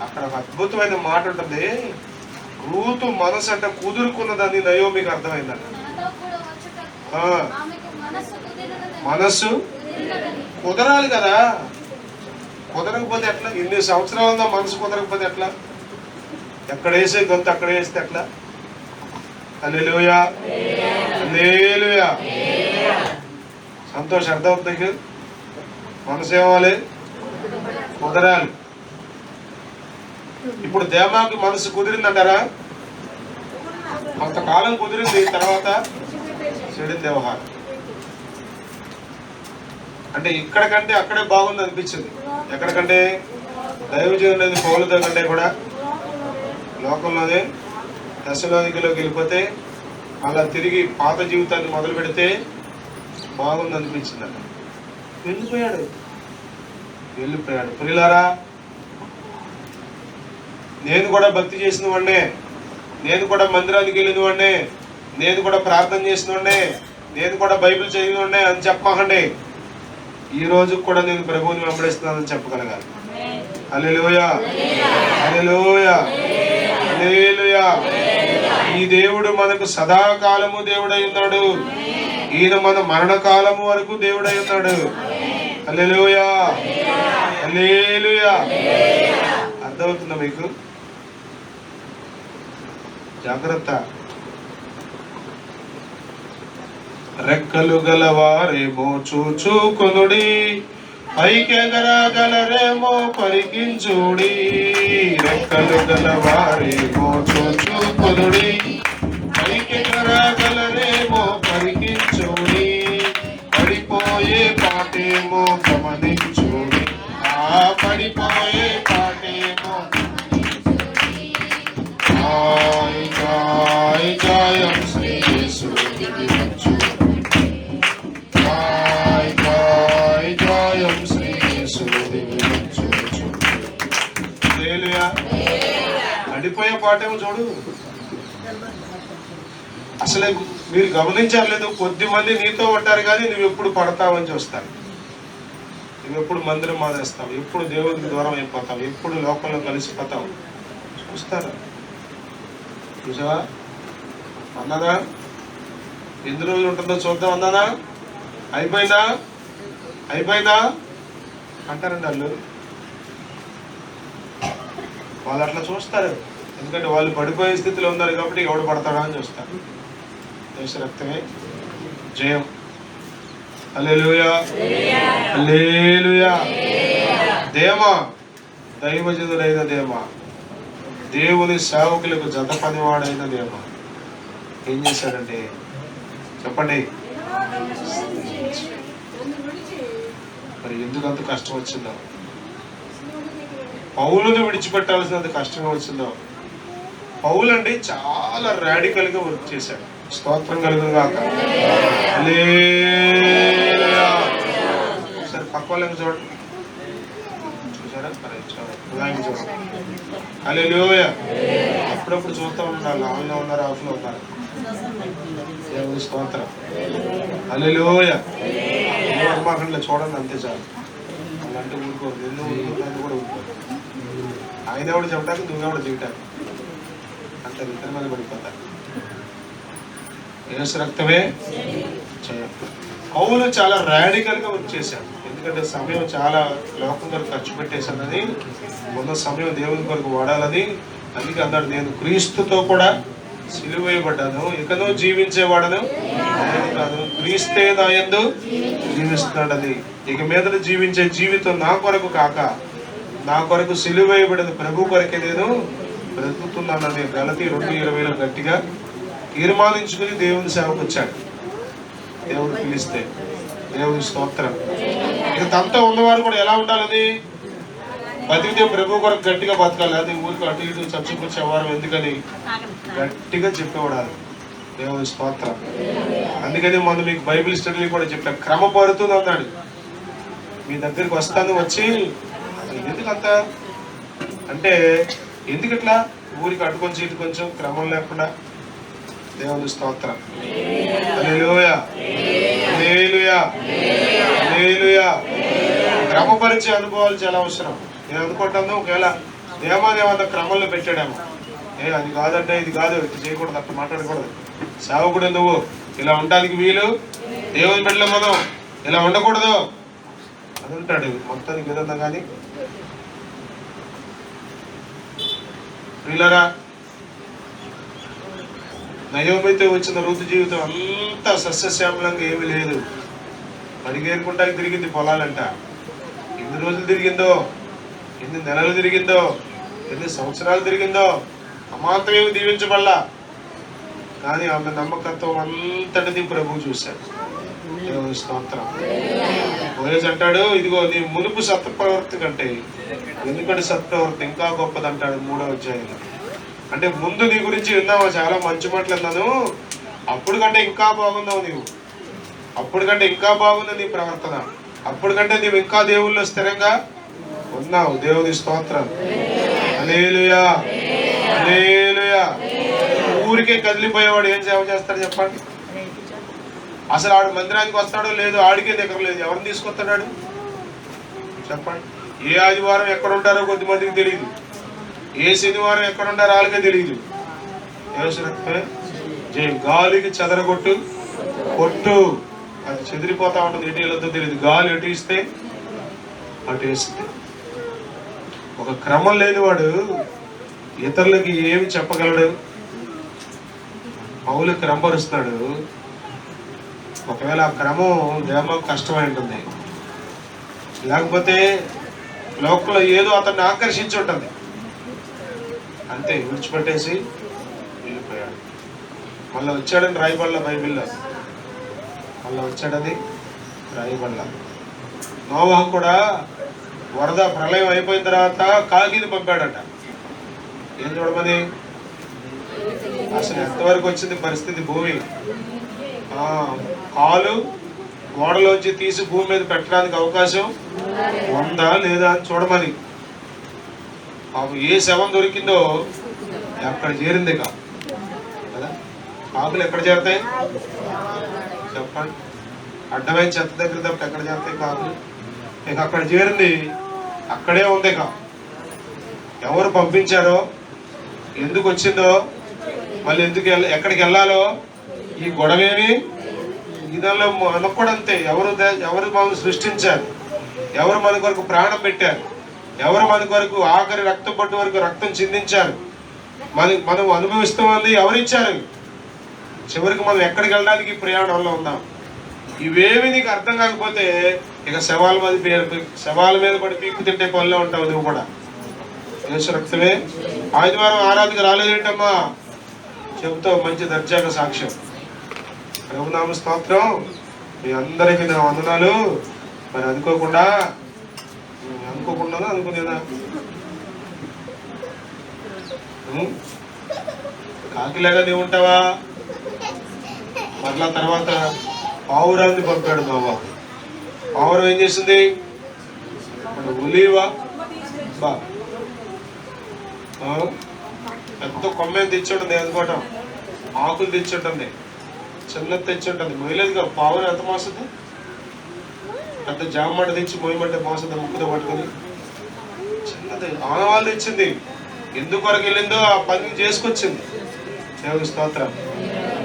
అక్కడ ఒక అద్భుతమైన మాట ఉంటుంది. రూతు మనసు అంటే కుదురుకున్నదని నయోమికి అర్థమైందంట. మనస్సు కుదరాలి కదా. కుదరకపోతే ఎట్లా? ఇన్ని సంవత్సరాలున్నా మనసు కుదరకపోతే ఎట్లా? ఎక్కడ వేసే గొంతు అక్కడ వేస్తే ఎట్లా? హల్లెలూయా, హల్లెలూయా. సంతోషం అర్థమవుతుంది. మనసు ఏమవ్వాలి? కుదరాలి. ఇప్పుడు దేవాకి మనసు కుదిరిందంటారా? కొంతకాలం కుదిరింది, తర్వాత చెడింది వ్యవహారం. అంటే ఇక్కడికంటే అక్కడే బాగుంది అనిపించింది. ఎక్కడికంటే దైవజనులైన పౌలుతో కంటే కూడా లోకంలోనే దశలోనికిలోకి వెళ్ళిపోతే అలా తిరిగి పాత జీవితాన్ని మొదలు పెడితే బాగుంది అనిపించింది. అక్కడ వెళ్ళిపోయాడు. ప్రియులారా, నేను కూడా భక్తి చేసిన వాడినే, నేను కూడా మందిరానికి వెళ్ళిన వాడినే, నేను కూడా ప్రార్థన చేసిన వాడినే, నేను కూడా బైబిల్ చదివిన వాడినే అని చెప్పకండి. ఈ రోజు కూడా నేను ప్రభువుని వెంబడిస్తున్నానని చెప్పగలగాలి. హల్లెలూయా, హల్లెలూయా, హల్లెలూయా. ఈ దేవుడు మనకు సదాకాలము దేవుడై ఉన్నాడు. ఈయన మన మరణకాలము వరకు దేవుడై ఉన్నాడు. హల్లెలూయా, హల్లెలూయా. అర్థమవుతుందా మీకు? జాగ్రత్త. రెక్కలు గలవారేమో చూచుకొనుడి, పైకెగరగలరేమో పరికించుడి. రెక్కలు గలవారేమో చూచుకొనుడి, పైకెగరగలరేమో పరికించుడి. పడిపోయే పాటేమో గమనించుడి, ఆ పడిపోయే పాటేమో. జయ జయ జయం శ్రీ యేసుకి వచ్చు, జయ జయ జయం శ్రీ యేసుకి వచ్చు. హల్లెలూయా. పడిపోయే పాటేమో చూడు. అసలే మీరు గమనించలేదు, కొద్ది మంది నీతో ఉంటారు కానీ నువ్వు ఎప్పుడు పడతావని చూస్తారు. నువ్వు ఎప్పుడు మందిరం మానేస్తావు, ఎప్పుడు దేవుడికి దూరం అయిపోతావు, ఎప్పుడు లోకంలో కలిసిపోతావు చూస్తారు. చూసావా అన్నదా? ఎన్ని రోజులు ఉంటుందో చూద్దాం అన్నదా? అయిపోయిందా అయిపోయిందా అంటారండి వాళ్ళు అట్లా చూస్తారు. ఎందుకంటే వాళ్ళు పడిపోయే స్థితిలో ఉన్నారు కాబట్టి ఎవడు పడతాడా అని చూస్తారు. దేశ రక్తమే జయం. హల్లెలూయా హల్లెలూయా. దేమా దైవజనుడైన దేమా, దేవుని సేవకులకు జత పనివాడైన దేమా ఏం చేశాడంటే చెప్పండి. మరి ఎందుకు అంత కష్టం వచ్చిందో? పౌలుని విడిచిపెట్టాల్సినంత కష్టంగా వచ్చిందో? పౌలు అండి చాలా రాడికల్ గా వర్క్ చేశాడు. స్తోత్రం కలుగును గాక. హల్లెలూయా. సరే పక్క వాళ్ళకి చూడండి, చూసారా? చూడండి. హల్లెలూయా. అప్పుడప్పుడు చూస్తూ ఉండాలి, ఆన్లో ఉన్నారు ఆఫ్ లో ఉన్నారు. దేవుని స్తోత్రం. హల్లెలూయా. మాకంటే చూడండి అంతే చాలు. అలాంటి ఊరుకోరు, ఎన్నో ఊరుకుంటాను కూడా ఊరుకోరు. ఆయన ఎవడు చెప్పడానికి నువ్వెవడు దిగటానికి అంత ఇద్దరి మీద పడిపోతారు. యేసు రక్తమే జయం. పౌలు చాలా రాడికల్ గా వర్క్ చేశాడు. ఎందుకంటే సమయం చాలా లోకం కొరకు ఖర్చు పెట్టేశానని, ఉన్న సమయం దేవుని కొరకు వాడాలని. అందుకే అన్నాడు, నేను క్రీస్తుతో కూడా సిలువ వేయబడ్డాను, ఇకను జీవించేవాడను నేను కాదు, క్రీస్తే నా యందు జీవిస్తున్నాడని. ఇక మీద జీవించే జీవితం నా కొరకు కాక నా కొరకు సిలువ వేయబడిన ప్రభు కొరకే నేను బ్రతుకుతున్నానని గలతీ 2:20 గట్టిగా తీర్మానించుకుని దేవుని సేవకు వచ్చాడు. దేవుడు పిలిస్తే. దేవుని స్తోత్రం. ఇక తనతో ఉన్నవారు కూడా ఎలా ఉండాలని? బతికితే ప్రభు కొరకు గట్టిగా బతకాలి. అది ఊరికి అటు ఇటు చచ్చుకొచ్చేవారు ఎందుకని గట్టిగా చెప్పేవాడాలి. దేవుని స్తోత్రం. అందుకని మనం మీకు బైబిల్ స్టడీలు కూడా చెప్పాను, క్రమపడుతుంది అన్నాడు. మీ దగ్గరికి వస్తాను, వచ్చి ఎందుకంత అంటే ఎందుకు ఇట్లా ఊరికి అటు కొంచెం ఇటు కొంచెం క్రమం లేకుండా. దేవుని స్తోత్రం. హల్లెలూయా హల్లెలూయా హల్లెలూయా. క్రమపరిచే అనుభవాలు చాలా అవసరం. నేను అనుకుంటాను, ఒకవేళ దేవాదేవంత క్రమంలో పెట్టాడేమో, అది కాదంటే ఇది కాదు, ఇది చేయకూడదు, అట్లా మాట్లాడకూడదు. సేవకుడు నువ్వు ఇలా ఉండడానికి వీలు, దేవుని బిడ్డలో మనం ఇలా ఉండకూడదు అని ఉంటాడు. మొత్తానికి ఏదన్నా కానీ వీళ్ళరా నయోమితో వచ్చిన ఋతు జీవితం అంతా సస్యశ్యామలంగా ఏమీ లేదు. అడిగేరుకుంటా తిరిగింది పొలాలంట. ఎన్ని రోజులు తిరిగిందో, ఎన్ని నెలలు తిరిగిందో, ఎన్ని సంవత్సరాలు తిరిగిందో, అమాంతమేమి దీవించబల్లా. కానీ ఆమె నమ్మకత్వం అంతటిది ప్రభు చూశాడు. దేవుని స్తోత్రం. పోయేసి అంటాడు, ఇదిగో నీ మునుపు సత్ప్రవర్తి కంటే ఎందుకంటే సత్ప్రవర్తి ఇంకా గొప్పది అంటాడు 3వ అధ్యాయంలో. అంటే ముందు నీ గురించి విన్నావా, చాలా మంచి మాటలు అన్నాను, అప్పుడు కంటే ఇంకా బాగున్నావు నీవు, అప్పుడు కంటే ఇంకా బాగుంది నీ ప్రవర్తన, అప్పుడు కంటే నీవు ఇంకా దేవుళ్ళో స్థిరంగా ఉన్నావు. దేవుని స్తోత్రం. హల్లెలూయా హల్లెలూయా. ఊరికే కదిలిపోయేవాడు ఏం సేవ చేస్తాడు చెప్పండి? అసలు ఆడు మందిరానికి వస్తాడో లేదో ఆడికే దగ్గర లేదు. ఎవరిని తీసుకొస్తాడు చెప్పండి? ఏ ఆదివారం ఎక్కడ ఉంటారో కొద్దిమందికి తెలియదు, ఏ శనివారం ఎక్కడ ఉంటారో వాళ్ళకే తెలియదు. గాలికి చెదరగొట్టు కొట్టు, అది చెదిరిపోతా ఉంటుంది. ఎటు వెళ్ళొద్దో తెలియదు. గాలి ఎటు ఇస్తే అటు వేస్తే. ఒక క్రమం లేనివాడు ఇతరులకి ఏమి చెప్పగలడు? పౌలు క్రమపరుస్తున్నాడు. ఒకవేళ ఆ క్రమం ఏమో కష్టమై ఉంటుంది, లేకపోతే లోకంలో ఏదో అతన్ని ఆకర్షించి ఉంటుంది, అంతే విడిచిపెట్టేసి వెళ్ళిపోయాడు. మళ్ళీ వచ్చాడని రాయబడల బైబిల్లో, మళ్ళీ వచ్చాడని రాయబడల. నోవాహు కూడా వరద ప్రళయం అయిపోయిన తర్వాత కాకిని పంపాడట. ఏం చూడమని? అసలు ఎంతవరకు వచ్చింది పరిస్థితి? భూమి కాలు గోడలోంచి తీసి భూమి మీద పెట్టడానికి అవకాశం ఉందా లేదా అని చూడమని. ఏ శవం దొరికిందో అక్కడ చేరింది కదా. కాకులు ఎక్కడ చేరతాయి చెప్పండి? అడ్డమైన చెత్త దగ్గర తప్ప ఎక్కడ చేరతాయి కాకులు? ఇక అక్కడ చేరింది, అక్కడే ఉంది. ఇక ఎవరు పంపించారో, ఎందుకు వచ్చిందో, మళ్ళీ ఎందుకు ఎక్కడికి వెళ్ళాలో ఈ గొడవేమి ఇదాల్లో మనకు కూడా అంతే. ఎవరు మనల్ని సృష్టించారు, ఎవరు మన కొరకు ప్రాణం పెట్టారు, ఎవరు మన కొరకు ఆఖరి రక్తం పట్టు వరకు రక్తం చిందించారు, మనం అనుభవిస్తామని ఎవరిచ్చారు? చివరికి మనం ఎక్కడికి వెళ్ళడానికి ప్రయాణంలో ఉన్నాం. ఇవేమి నీకు అర్థం కాకపోతే ఇక శవాల మీద పడి పీక్కు తింటే పనిలో ఉంటావు నువ్వు కూడా. యేసు రక్తమే. ఆదివారం ఆరాధనకు రాలేదేంటమ్మా చెబుతావు, మంచి దర్జాగా సాక్ష్యం. ప్రభునామ స్తోత్రం. మీ అందరికీ నా వందనాలు. మరి అనుకోకుండా అనుకునేదా కాకిలాగా నీవు ఉంటావా? మరలా తర్వాత పావురాన్ని పంపాడు బాబా. పావురం ఏం చేసింది? ఒలీవా బా పెద్ద కొమ్మేం తెచ్చుంటుంది అనుకోవటం, ఆకులు తెచ్చుంటుంది, చిన్నది తెచ్చుంటుంది. మొయ్యలేదుగా పావురం ఎంత మోస్తుంది? పెద్ద జామమంట తెచ్చి మొయ్యమంటే మోస్తుంది ముక్కుతో పట్టుకుని. చిన్నది ఆనవాళ్ళు తెచ్చింది. ఎందుకొరకు వెళ్ళిందో ఆ పని చేసుకొచ్చింది. దేవుని స్తోత్రం.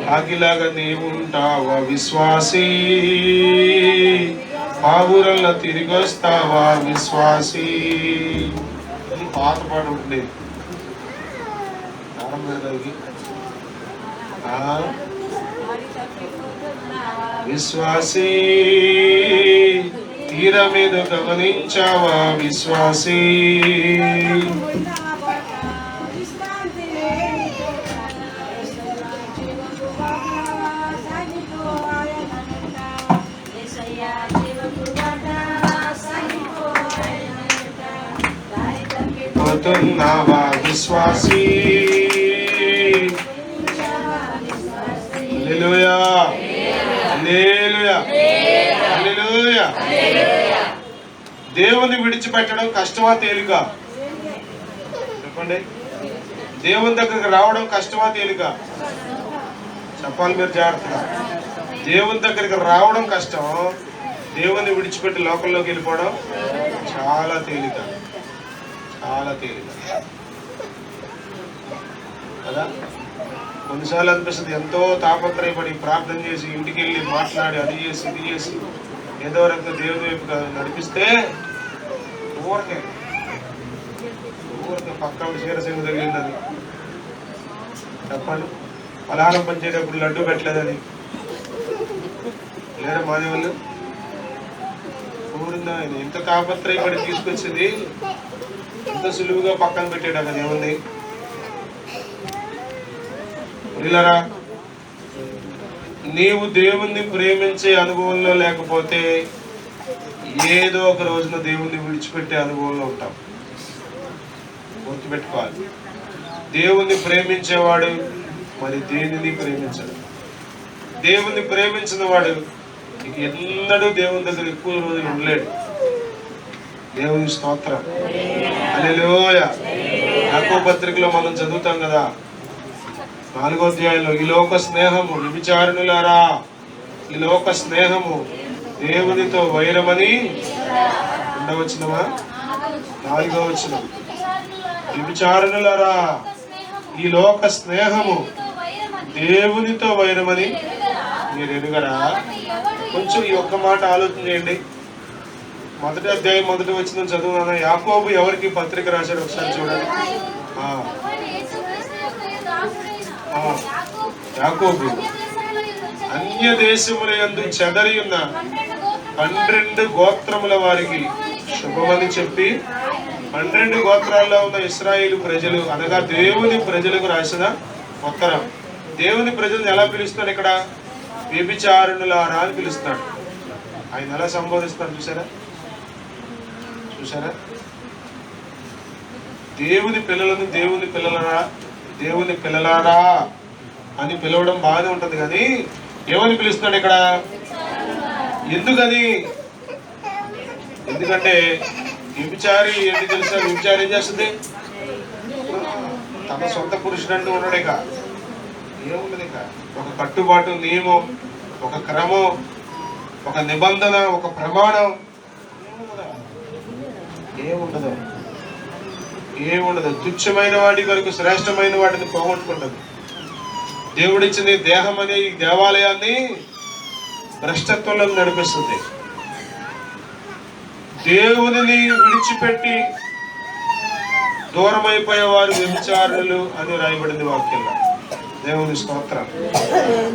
కాకిలాగా నీవు ఉంటావా విశ్వాసీ, పావురంలో తిరిగి వస్తావా విశ్వాసీ. ఇది పాత పాట ఉంటుంది. విశ్వాసీ తీరమేదో గమనించావా విశ్వాసీ. పోతున్నావా విశ్వాసీ. హల్లెలూయా హల్లెలూయా హల్లెలూయా. దేవుని విడిచిపెట్టడం కష్టమా తేలిక చెప్పండి? దేవుని దగ్గరికి రావడం కష్టమా తేలిక చెప్పాలి మీరు జాగ్రత్తగా. దేవుని దగ్గరికి రావడం కష్టం, దేవుని విడిచిపెట్టి లోకంలోకి వెళ్ళిపోవడం చాలా తేలిక, చాలా తేలిక కదా. కొన్నిసార్లు అనిపిస్తుంది ఎంతో తాపత్రయపడి ప్రార్థన చేసి ఇంటికి వెళ్ళి మాట్లాడి అది చేసి ఇది చేసి ఏదో రకంగా దేవుని వైపు నడిపిస్తే ఊరికే పక్క క్షీరసింగు తగిలిందని చెప్పండి. పలహారం పనిచేటప్పుడు లడ్డు పెట్టలేదని లేరా మానేవాళ్ళు? ఊరిందా ఆయన ఎంత తాపత్రయపడి తీసుకొచ్చింది ఎంత సులువుగా పక్కన పెట్టాడు అక్కడ ఏముంది? పిల్లరా, నీవు దేవుణ్ణి ప్రేమించే అనుభవంలో లేకపోతే ఏదో ఒక రోజున దేవుణ్ణి విడిచిపెట్టే అనుభవంలో ఉంటాం. గుర్తుపెట్టుకోవాలి. దేవుణ్ణి ప్రేమించేవాడు మరి దేనిని ప్రేమించడు. దేవుణ్ణి ప్రేమించిన వాడు ఇక ఎన్నడూ దేవుని దగ్గర ఎక్కువ రోజులు ఉండలేడు. దేవుని స్తోత్రం. హల్లెలూయా. యాకోబు పత్రికలో మనం చదువుతాం కదా 4వ అధ్యాయంలో, ఈ లోక స్నేహము వ్యభిచారులారా, ఈ లోక స్నేహము దేవునితో వైరమని ఉండవచ్చునమా? 4వ వచనం, వ్యభిచారులారా ఈ లోక స్నేహము దేవునితో వైరమని మీరు ఎరుగరా? కొంచెం ఈ ఒక్క మాట ఆలోచన చేయండి. 1వ అధ్యాయం 1వ వచనం చదువునా. యాకోబు ఎవరికి పత్రిక రాశాడు ఒకసారి చూడండి. యాకోబు అన్య దేశములందు చెదరి ఉన్న 12 గోత్రముల వారికి శుభమని చెప్పి, 12 గోత్రాల్లో ఉన్న ఇశ్రాయేలు ప్రజలు అనగా దేవుని ప్రజలకు రాసిన ఉత్తరం. దేవుని ప్రజలను ఎలా పిలుస్తాడు ఇక్కడ? వ్యభిచారులారా అని పిలుస్తాడు. ఆయన ఎలా సంబోధిస్తాడు చూసారా? దేవుని పిల్లలను దేవుని పిల్లలారా అని పిలవడం బాగానే ఉంటది, కానీ ఏమని పిలుస్తున్నాడు ఇక్కడ? ఎందుకని? ఎందుకంటే వ్యభిచారి ఏంటి తెలుసా? వ్యభిచారి ఏం చేస్తుంది? తన సొంత పురుషుడు అంటూ ఉన్నాడు. ఇక ఏముండదు. ఇక ఒక కట్టుబాటు, నియమం, ఒక క్రమం, ఒక నిబంధన, ఒక ప్రమాణం ఏముండదు. తుచ్చమైన వాటి వరకు శ్రేష్టమైన వాటిని పోగొట్టుకుంటుంది. దేవుడిచ్చిన దేహం అనే ఈ దేవాలయాన్ని భ్రష్టత్వంలో నడిపిస్తుంది. దేవునిని విడిచిపెట్టి దూరమైపోయే వారు వ్యభిచారులు అని రాయబడింది వాక్యంలో. దేవుని స్తోత్రం.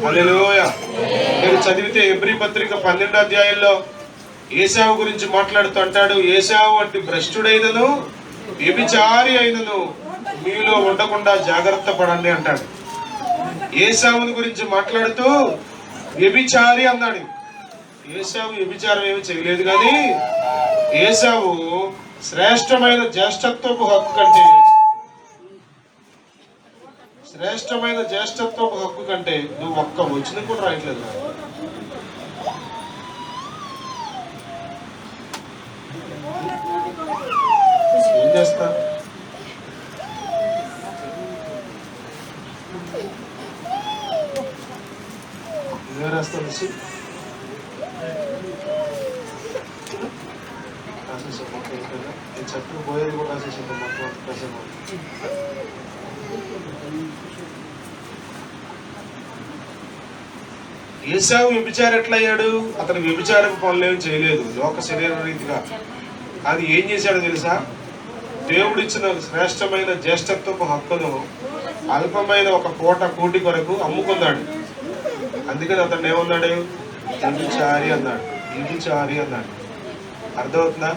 హల్లెలూయా. మీరు చదివితే హెబ్రీ పత్రిక 12వ అధ్యాయంలో ఏశావు గురించి మాట్లాడుతూ అంటాడు, ఏశావు వంటి భ్రష్టుడైనను వ్యభిచారి అయినను మీలో ఉండకుండా జాగ్రత్త పడండి అంటాడు. ఏశావుని గురించి మాట్లాడుతూ వ్యభిచారి అన్నాడు. ఏశావు వ్యభిచారం ఏమి చేయలేదు, కానీ ఏశావు శ్రేష్టమైన జ్యేష్ఠత్వపు హక్కు కంటే నువ్వు ఒక్క వచ్చిన కూడా రాయట్లేదు. ఏం చేస్తా? ఇదే రాస్తా రాసేసాం మొత్తం. నేను చెప్పు పోయేది కూడా రాసేసాను మొత్తం ప్రసంగం. ఏశావు వ్యభిచారం ఎట్లయ్యాడు? అతను వ్యభిచారపు పనులేమి చేయలేదు లోక శరీర రీతిగా. అది ఏం చేశాడో తెలుసా? దేవుడిచ్చిన శ్రేష్టమైన జ్యేష్ఠత్వపు హక్కును అల్పమైన ఒక పూట కూటి కొరకు అమ్ముకున్నాడు. అందుకని అతను ఏమన్నాడు? వ్యభిచారి అన్నాడు. అర్థమవుతుందా?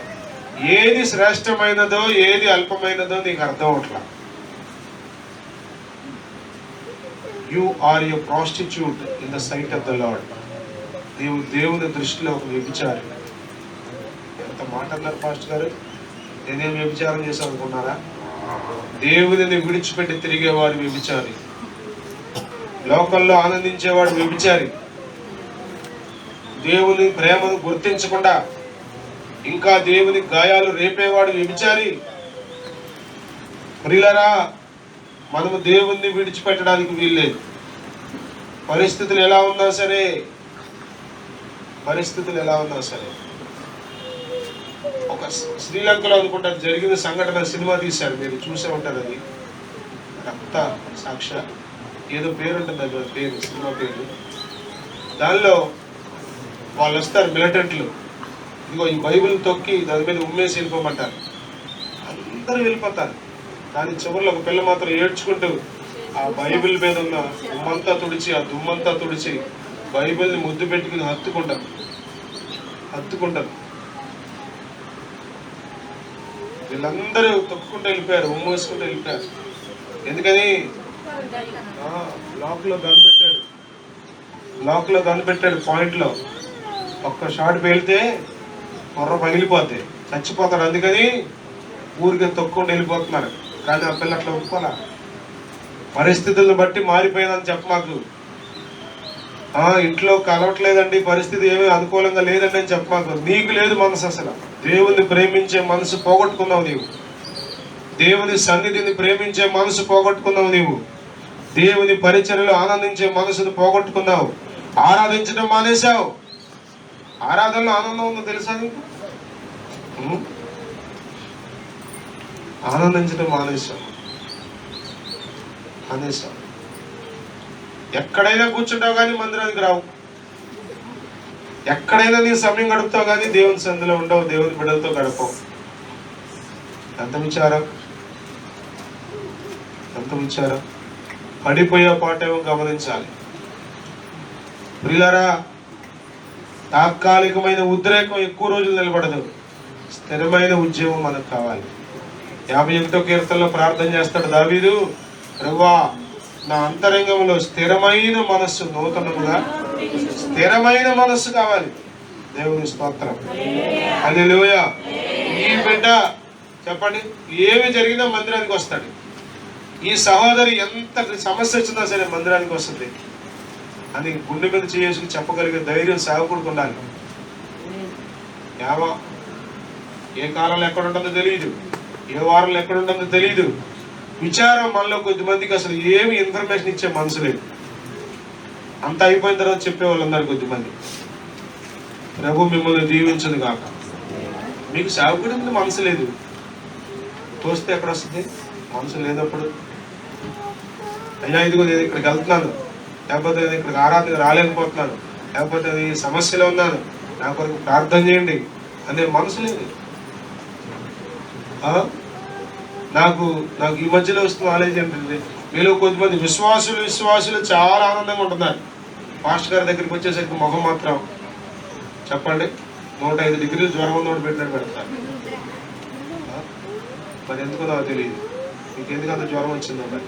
ఏది శ్రేష్టమైనదో ఏది అల్పమైనదో నీకు అర్థం అవట్లా. You are a prostitute in the sight of the lord. నీవు దేవుని దృష్టిలో ఒక వ్యభిచారి. ఎంత మాట అన్నారు పాస్టర్ గారు? నేనేం వ్యభిచారం చేశాను అనుకున్నారా? దేవుని విడిచిపెట్టి తిరిగేవాడు వ్యభిచారి. లోకంలో ఆనందించేవాడు వ్యభిచారి. దేవుని ప్రేమను గుర్తించకుండా ఇంకా దేవుని గాయాలు రేపేవాడు వ్యభిచారి. ప్రియులారా, మనము దేవుణ్ణి విడిచిపెట్టడానికి వీల్లేదు. పరిస్థితులు ఎలా ఉన్నా సరే ఒక శ్రీలంకలో అనుకుంటా జరిగిన సంఘటన సినిమా తీశారు, మీరు చూసే ఉంటారు. అది రక్త సాక్ష ఏదో పేరు ఉంటుంది, అది పేరు, సినిమా పేరు. దానిలో వాళ్ళు వస్తారు మిలిటెంట్లు, ఇదిగో ఈ బైబిల్ తొక్కి దాని మీద ఉమ్మేసి వెళ్ళిపోమంటారు. అందరూ వెళ్ళిపోతారు, కానీ చివరిలో ఒక పిల్ల మాత్రం ఏడ్చుకుంటూ ఆ బైబిల్ మీద ఉన్న ఉమ్మంతా తుడిచి, ఆ దుమ్మంతా తుడిచి బైబిల్ని ముద్దు పెట్టుకుని హత్తుకుంటారు. వీళ్ళందరూ తొక్కుకుంటూ వెళ్ళిపోయారు, ఉమ్మేసుకుంటూ వెళ్ళిపోయారు. ఎందుకని? లాక్ లో గన్ పెట్టాడు పాయింట్లో. ఒక్క షాట్ పేలితే పొర్ర పగిలిపోతే చచ్చిపోతాడు. అందుకని ఊరికే తొక్కుండా వెళ్ళిపోతున్నారు. కానీ ఆ పిల్ల అట్లా ఒప్పుకోలే. పరిస్థితులను బట్టి మారిపోయిందని చెప్ప మాకు. ఇంట్లో కలవట్లేదండి, పరిస్థితి ఏమీ అనుకూలంగా లేదండి అని చెప్ప మాకు. నీకు లేదు మనసు. అసలు దేవుని ప్రేమించే మనసు పోగొట్టుకున్నావు నీవు. దేవుని సన్నిధిని ప్రేమించే మనసు పోగొట్టుకున్నావు నీవు. దేవుని పరిచర్యలో ఆనందించే మనసును పోగొట్టుకున్నావు. ఆరాధించడం మానేశావు. ఆరాధనలో ఆనందం ఉందో తెలుసా నీకు? ఆనందించడం మానేశావు. ఎక్కడైనా కూర్చుంటావు కానీ మందిరానికి రావు. ఎక్కడైనా నీ సమయం గడుపుతావు కానీ దేవుని సన్నిధిలో ఉండవు, దేవుని బిడ్డలతో గడపవు. ఎంత విచారం. పడిపోయే పాటేమో గమనించాలి. ప్రియులారా, తాత్కాలికమైన ఉద్రేకం ఎక్కువ రోజులు నిలబడదు. స్థిరమైన ఉద్యమం మనకు కావాలి. 51వ కీర్తనలో ప్రార్థన చేస్తాడు దావీదు, ప్రభువా నా అంతరంగంలో స్థిరమైన మనస్సు, నూతనముగా స్థిరమైన మనస్సు కావాలి. దేవుని స్తోత్రం. హల్లెలూయా. ఈ బిడ్డ చెప్పండి, ఏమి జరిగినా మందిరానికి వస్తాడు. ఈ సహోదరి ఎంత సమస్య వచ్చినా సరే మందిరానికి వస్తుంది అని గుండె మీద చేసుకుని చెప్పగలిగే ధైర్యం సేవకుడికి ఉండాలి. ఏ కాలంలో ఎక్కడ ఉంటుందో తెలియదు, ఏ వారంలో ఎక్కడ ఉంటుందో తెలియదు. విచారం మనలో కొద్దిమందికి అసలు ఏమి ఇన్ఫర్మేషన్ ఇచ్చే మనసు లేదు. అంత అయిపోయిన తర్వాత చెప్పేవాళ్ళు ఉన్నారు కొద్దిమంది, ప్రభు మిమ్మల్ని దీవించదు కాక. మీకు సేవకుడి మీద మనసు లేదు, తోస్తే ఎక్కడ వస్తుంది? మనసు లేనప్పుడు అయ్యా ఇదిగో నేను ఇక్కడికి వెళ్తున్నాను, లేకపోతే నేను ఇక్కడికి ఆరాధనకు రాలేకపోతున్నాను, లేకపోతే ఈ సమస్యలో ఉన్నాను, నా కొరకు ప్రార్థన చేయండి అనే మనసు లేదు. నాకు నాకు ఈ మధ్యలో వస్తున్న ఆలోచన ఏంటంటే, మీలో కొద్దిమంది విశ్వాసులు చాలా ఆనందంగా ఉంటున్నారు. పాస్టర్ గారి దగ్గరికి వచ్చేసరికి ముఖం మాత్రం చెప్పండి 105 డిగ్రీలు జ్వరం ఉన్నోడు పెట్టినట్టు పెడతారు. మరి ఎందుకో నాకు తెలియదు, మీకు ఎందుకు అంత జ్వరం వచ్చిందో మరి.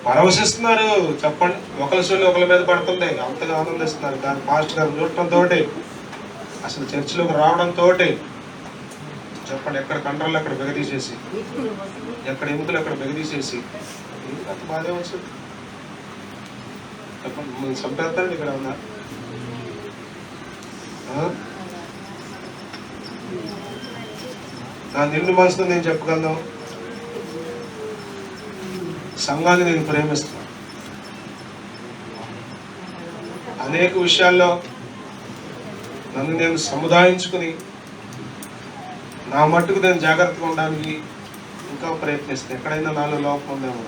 పరవశిస్తున్నారు చెప్పండి, ఒకరి సొల్లు ఒకరి మీద పడుతుంది, అంతగా ఆనందిస్తున్నారు. దాని పాస్టర్ గారు చూడటంతో, అసలు చర్చిలోకి రావడంతో చెప్పండి, ఎక్కడ కంట్రోల్ అక్కడ బెగదీసేసి, ఎక్కడ ఎముకలు అక్కడ బెగదీసేసి అంత బాధే వచ్చింది చెప్పండి. మీరు చంపేస్తారండి ఇక్కడ ఉన్నా. నా నిండు మనసుతో నేను చెప్పగలను, సంఘాన్ని నేను ప్రేమిస్తున్నాను. అనేక విషయాల్లో నన్ను నేను సముదాయించుకుని నా మట్టుకు నేను జాగ్రత్తగా ఉండడానికి ఇంకా ప్రయత్నిస్తాను. ఎక్కడైనా నాలో లోపం ఉందేమో.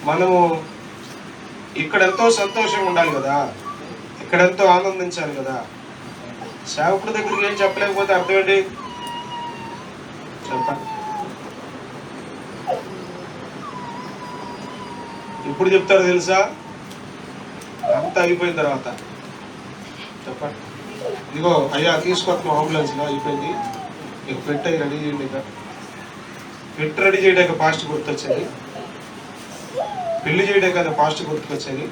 మనము ఇక్కడెంతో సంతోషంగా ఉండాలి కదా, ఇక్కడెంతో ఆనందించాలి కదా. సేవకుడి దగ్గరికి ఏం చెప్పలేకపోతే అర్థం ఏంటి చెప్పండి? ఎప్పుడు చెప్తారో తెలుసా? అంతా అయిపోయిన తర్వాత చెప్పండి. ఇదిగో అయ్యా తీసుకొస్తాం అంబులెన్స్లో, అయిపోయింది, ఇక పెట్టి రెడీ చేయండి. ఇక పెట్టి రెడీ చేయడానికి ఫాస్ట్ గుర్తొచ్చేది, పెళ్లి చేయడానికి అది ఫాస్ట్ గుర్తుకొచ్చేది.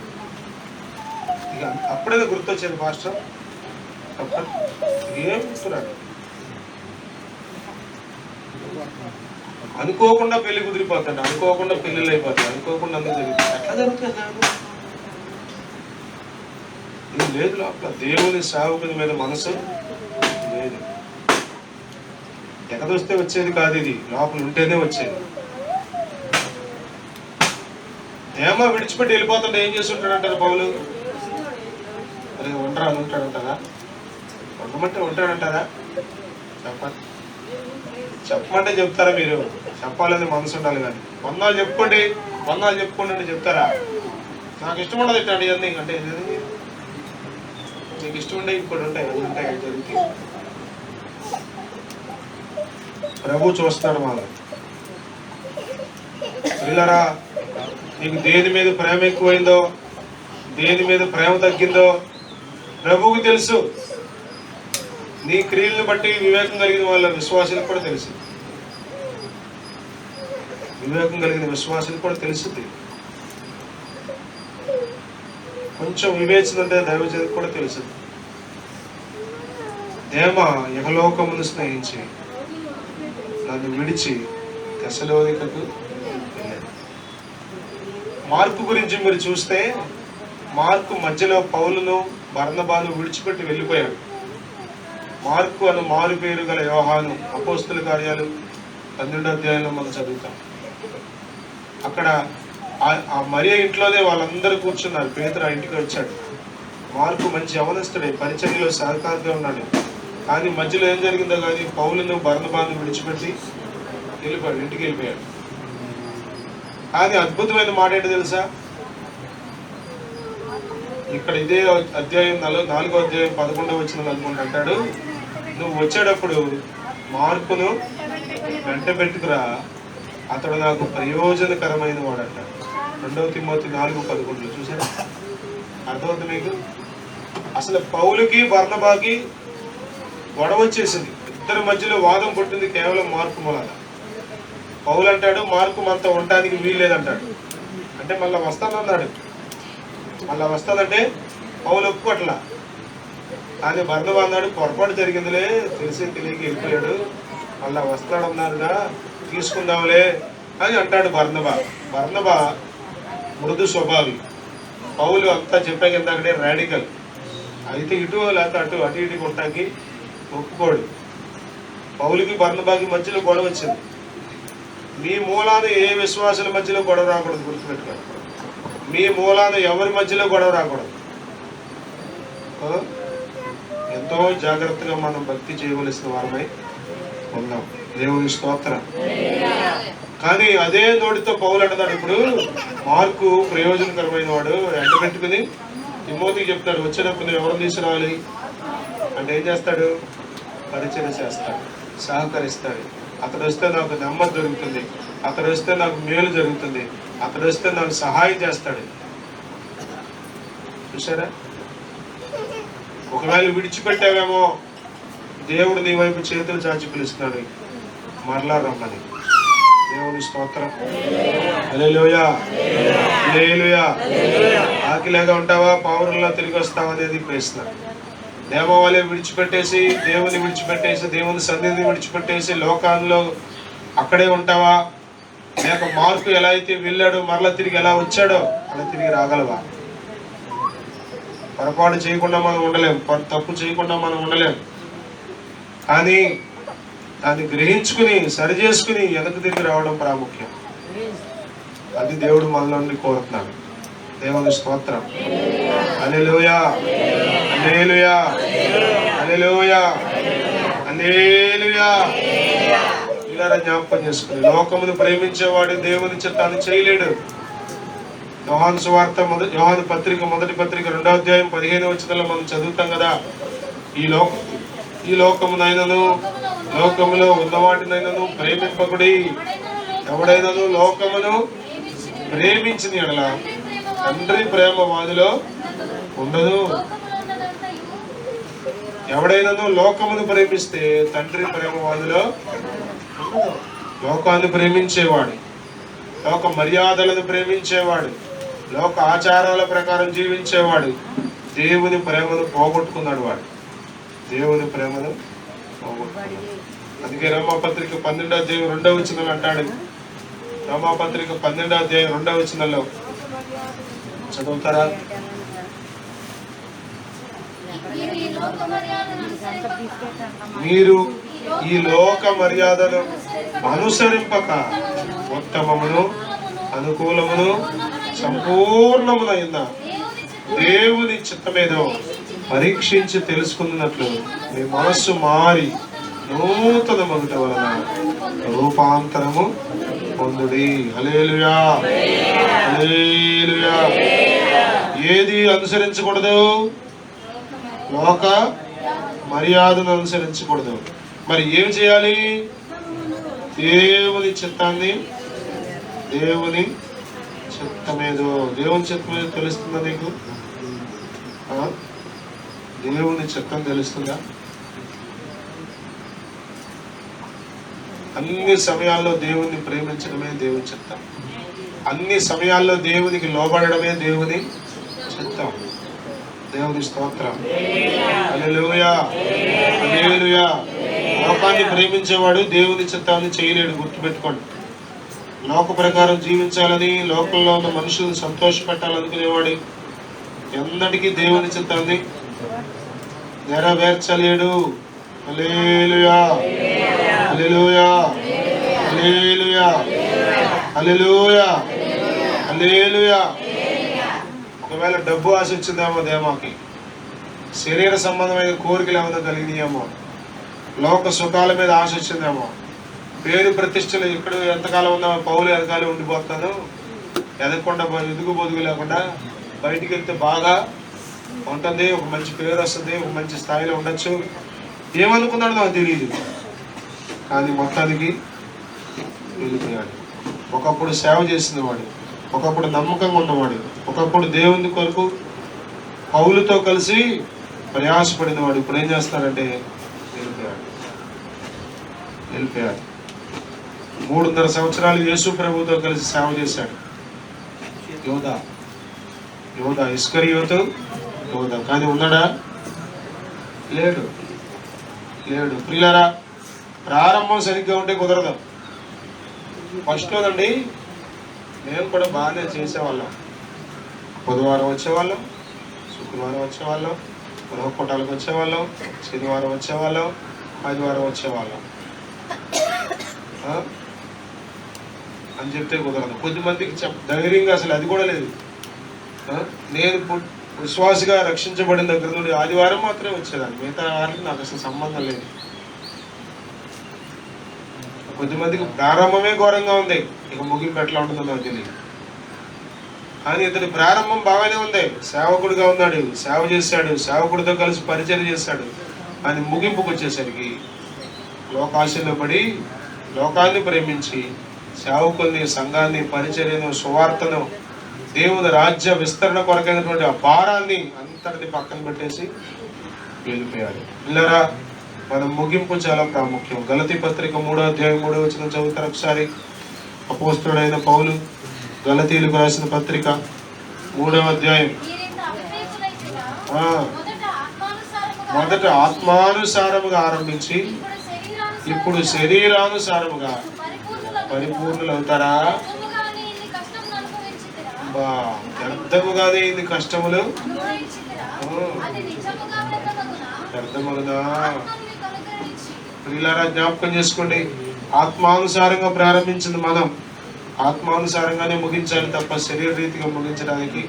ఇక అప్పుడేదో గుర్తొచ్చేది ఫాస్టర్ చెప్పండి. ఏం గుర్తురాడు. అనుకోకుండా పెళ్లి కుదిరిపోతాడు, అనుకోకుండా పెళ్లిళ్ళు అయిపోతాయి, అనుకోకుండా అందరూ జరుగుతాయి. ఎట్లా జరుగుతుంది? ఇది లేదు లోపల. దేవుని సేవకుని మీద మనసు లేదు. ఎగదొస్తే వచ్చేది కాదు, ఇది లోపల ఉంటేనే వచ్చేది. ఏమో విడిచిపెట్టి వెళ్ళిపోతుంటే ఏం చేసి ఉంటాడంటారు పౌలు? అరే ఉంటారా అని ఉంటాడంటారా? ఉండమంటే ఉంటాడంటారా? చెప్పండి. చెప్పమంటే చెప్తారా? మీరు చెప్పాలని మనసు ఉండాలి. కానీ వందాలు చెప్పుకోండి అంటే చెప్తారా? నాకు ఇష్టం ఉండదు ఇట్లాంటి ఇవన్నీ. అంటే మీకు ఇష్టం ఉండే ఇంకోటి ఉంటాయి, అది ఉంటాయి, అది జరుగుతాయి. ప్రభు చూస్తాడు మనం. పిల్లరా, నీకు దేని మీద ప్రేమ ఎక్కువైందో, దేని మీద ప్రేమ తగ్గిందో ప్రభువుకు తెలుసు. నీ క్రియలను బట్టి వివేకం కలిగిన వాళ్ళ విశ్వాసాలకు కూడా తెలుసు. వివేకం కలిగిన విశ్వాసాలకు కూడా తెలుస్తుంది. కొంచెం వివేచన అంటే దైవజనులకు కూడా తెలుసు. దేమ యహలోకమును స్నేహించి నన్ను విడిచి తెస్సలోనికకు వెళ్ళాడు. మార్కు గురించి మీరు చూస్తే, మార్కు మధ్యలో పౌలును బర్నబాను విడిచిపెట్టి వెళ్ళిపోయాడు. మార్కు అను మారు పేరు గల యోహాను అపోస్తుల కార్యాలు 12వ అధ్యాయంలో మనం చదువుతాం. అక్కడ ఆ మరియ ఇంట్లోనే వాళ్ళందరూ కూర్చున్నారు. పేతురు ఆ ఇంటికి వచ్చాడు. మార్కు మంచి యవనస్తుడే, పరిచర్యలో సహకారిగా ఉన్నాడు. కానీ మధ్యలో ఏం జరిగిందో కానీ పౌలును బర్నబాను విడిచిపెట్టి వెళ్ళిపోయాడు, ఇంటికి వెళ్ళిపోయాడు. కానీ అద్భుతమైన మాట ఏంటో తెలుసా? ఇక్కడ ఇదే అధ్యాయం 4వ అధ్యాయం 11వ వచనం అనుకుంటా అంటాడు, నువ్వు వచ్చేటప్పుడు మార్కును వెంట పెట్టుకురా, అతడు నాకు ప్రయోజనకరమైన వాడు అంటాడు. 2 తిమోతి 4:11 చూసారా? అర్థమవుతుంది మీకు? అసలు పౌలుకి బర్నబాకి గొడవ వచ్చేసింది. ఇద్దరి మధ్యలో వాదం పుట్టింది కేవలం మార్కు మూలాన. పౌలు అంటాడు మార్కు మనతో ఉండటానికి వీల్లేదంటాడు. అంటే మళ్ళీ వస్తానన్నాడు. మళ్ళీ వస్తానంటే పౌలు ఒప్పుకోట్లా. కానీ బర్నబా అన్నాడు, పొరపాటు జరిగిందిలే, తెలిసి తెలియక వెళ్ళిపోయాడు, మళ్ళా వస్తాడన్నారుగా, తీసుకుందాంలే అని అంటాడు బర్నబా. బర్నబా మృదు స్వభావి, పౌలు అంతా చెప్పాక ఇందాకడే రాడికల్. అయితే ఇటు లేకపోతే అటు ఇటు కొట్టడానికి ఒప్పుకోడు. పౌలుకి బర్నబాకి మధ్యలో గొడవ వచ్చింది. మీ మూలాన ఏ విశ్వాసుల మధ్యలో గొడవ రాకూడదు, గుర్తుపెట్టుకోండి. మీ మూలాన ఎవరి మధ్యలో గొడవ రాకూడదు. ఎంతో జాగ్రత్తగా మనం భక్తి చేయవలసిన వారమై ఉన్నాం. దేవుని స్తోత్రం. కానీ అదే నోటితో పౌలు అంటున్నాడు, ఇప్పుడు మార్కు ప్రయోజనకరమైన వాడు ఎండబెట్టుకుని తిమోతికి చెప్తాడు, వచ్చినప్పుడు నువ్వు ఎవరు తీసుకురావాలి అంటే ఏం చేస్తాడు? పరిచయం చేస్తాడు, సహకరిస్తాడు. అతడు వస్తే నాకు నెమ్మది దొరుకుతుంది, అతడు వస్తే నాకు మేలు జరుగుతుంది, అతడు వస్తే నాకు సహాయం చేస్తాడు. చూసారా? ఒకవేళ విడిచిపెట్టావేమో దేవుడు నీ వైపు చేతులు చాచి పిలుస్తున్నాడు, మరలా రమ్మని. దేవుని స్తోత్రం. హల్లెలూయా, హల్లెలూయా. ఆకిలాగా ఉంటావా, పావురంలో తిరిగి వస్తావా అనేది ప్రశ్న. దేవాలయ విడిచిపెట్టేసి, దేవుని విడిచిపెట్టేసి, దేవుని సన్నిధిని విడిచిపెట్టేసి లోకాల్లో అక్కడే ఉంటావా? లేక మార్కు ఎలా అయితే వెళ్ళాడో మరలా తిరిగి ఎలా వచ్చాడో అలా తిరిగి రాగలవా? పొరపాటు చేయకుండా మనం ఉండలేం, తప్పు చేయకుండా మనం ఉండలేం. కానీ దాన్ని గ్రహించుకుని సరి చేసుకుని వెనక్కి తిరిగి రావడం ప్రాముఖ్యం. అది దేవుడు మనలో నుండి కోరుతున్నాడు. దేవుని స్తోత్రం. హల్లెలూయా, హల్లెలూయా, హల్లెలూయా, హల్లెలూయా. ఇలా జ్ఞాపకం చేసుకుని లోకమును ప్రేమించేవాడు దేవుని చిత్తాన్ని చేయలేడు. యోహాను సువార్త యోహాను పత్రిక మొదటి పత్రిక 2వ అధ్యాయం 15వ వచనంలో మనం చదువుతాం కదా, ఈ లోకమునైనను లోకములో ఉన్నవాటినైనను ప్రేమింపకుడి. ఎవడైనను లోకమును ప్రేమించిన ఎడల తండ్రి ప్రేమ వానిలో ఉండదు. ఎవడైనను లోకమును ప్రేమిస్తే తండ్రి ప్రేమ వానిలో ఉండదు. లోకాన్ని ప్రేమించేవాడు, లోక మర్యాదలను ప్రేమించేవాడు, లోక ఆచారాల ప్రకారం జీవించేవాడు దేవుని ప్రేమను పోగొట్టుకున్నాడు. వాడు దేవుని ప్రేమను పోగొట్టుకున్నాడు. అందుకే రోమాపత్రిక 12వ అధ్యాయం 2వ వచనంలో అంటాడు. రోమాపత్రిక 12వ అధ్యాయం 2వ వచనంలో చదువుతారా? మీరు ఈ లోక మర్యాదను అనుసరింపక ఉత్తమమును అనుకూలమును సంపూర్ణమునైన దేవుని చిత్తమేదో పరీక్షించి తెలుసుకున్నట్లు మీ మనస్సు మారి నూతన మగుట వలన రూపాంతరము పొందుడి. హల్లెలూయా, హల్లెలూయా. ఏది అనుసరించకూడదు? లోక మర్యాదను అనుసరించకూడదు. మరి ఏం చేయాలి? దేవుని చిత్తాన్ని, దేవుని చిత్తమేదో, దేవుని చిత్తమేదో తెలుస్తుందా నీకు? దేవుని చిత్తం తెలుస్తుందా? అన్ని సమయాల్లో దేవుని ప్రేమించడమే దేవుని చిత్తం. అన్ని సమయాల్లో దేవునికి లోబడడమే దేవుని చిత్తం. దేవుని స్తోత్రం. హల్లెలూయా, హల్లెలూయా. లోకాన్ని ప్రేమించేవాడు దేవుని చిత్తాన్ని చేయలేడు, గుర్తుపెట్టుకోండి. లోక ప్రకారం జీవించాలని, లోకంలో ఉన్న మనుషులను సంతోషపెట్టాలనుకునేవాడు ఎన్నటికీ దేవుని చిత్తాన్ని నెరవేర్చలేడు. హల్లెలూయా, హల్లెలూయా, హల్లెలూయా, హల్లెలూయా, హల్లెలూయా. ఒకవేళ డబ్బు ఆశ వచ్చిందేమో దేమాకి, శరీర సంబంధమైన కోరికలు ఏమైనా కలిగినాయేమో, లోక సుఖాల మీద ఆశ వచ్చిందేమో, పేరు ప్రతిష్టలు ఇక్కడ ఎంతకాలం ఉన్నా పౌలు వెనకాలే ఉండిపోతాను, ఎదగకుండా ఎదుగు బొదుగు లేకుండా బయటికి వెళ్తే బాగా ఉంటుంది, ఒక మంచి పేరు వస్తుంది, ఒక మంచి స్థాయిలో ఉండొచ్చు, ఏమనుకున్నాడు నాకు తెలియదు. కానీ మొత్తానికి వెళ్ళిపోయాడు. ఒకప్పుడు సేవ చేసినవాడు, ఒకప్పుడు నమ్మకంగా ఉన్నవాడు, ఒకప్పుడు దేవుని కొరకు పౌలుతో కలిసి ప్రయాసపడినవాడు ఇప్పుడు ఏం చేస్తాడంటే వెళ్ళిపోయాడు. 3.5 సంవత్సరాలు యేసు ప్రభుతో కలిసి సేవ చేశాడు. యోధా ఇస్కరియోతు యోధా. కానీ ఉన్నాడా? లేడు. ప్రియులారా, ప్రారంభం సరిగ్గా ఉంటే కుదరదు. ఫస్ట్ రోజండి మేము కూడా బాగానే చేసేవాళ్ళం. బుధవారం వచ్చేవాళ్ళం, శుక్రవారం వచ్చేవాళ్ళం, గృహకూటాలకు వచ్చేవాళ్ళం, శనివారం వచ్చేవాళ్ళం, ఆదివారం వచ్చేవాళ్ళం. అని చెప్తే కుదరదు. కొద్దిమందికి ధైర్యంగా అసలు అది కూడా లేదు. నేను విశ్వాసిగా రక్షించబడిన దగ్గర నుండి ఆదివారం మాత్రమే వచ్చేదాన్ని, మిగతా వారికి నాకు అసలు సంబంధం లేదు. కొద్దిమందికి ప్రారంభమే ఘోరంగా ఉంది, ఇక ముగింపు ఎట్లా ఉంటుందో నాకు తెలియదు. కానీ ఇతని ప్రారంభం బాగానే ఉంది, సేవకుడిగా ఉన్నాడు, సేవ చేశాడు, సేవకుడితో కలిసి పరిచయం చేశాడు. అని ముగింపుకు వచ్చేసరికి లోకాశలో పడి లోకాన్ని ప్రేమించి సేవకుల్ని, సంఘాన్ని, పరిచర్యను, సువార్తను, దేవుని రాజ్య విస్తరణ కొరకైనటువంటి ఆ భారాన్ని అంతటిని పక్కన పెట్టేసి వెళ్ళిపోయాడు. పిల్లరా, మన ముగింపు చాలా ప్రాముఖ్యం. గలతీ పత్రిక 3వ అధ్యాయం 3వ వచనం చదువుతారు ఒకసారి. అపోస్తలుడైన పౌలు గలతీయులకు రాసిన పత్రిక 3వ అధ్యాయం. మొదట ఆత్మానుసారముగా ఆరంభించి ఇప్పుడు శరీరానుసారముగా పరిపూర్ణులు అవుతారా? వ్యర్థముగానే ఇన్ని కష్టములు వ్యర్థములుగా. పిల్లరా, జ్ఞాపకం చేసుకోండి, ఆత్మానుసారంగా ప్రారంభించింది మనం ఆత్మానుసారంగానే ముగించాలి తప్ప శరీర రీతిగా ముగించడానికి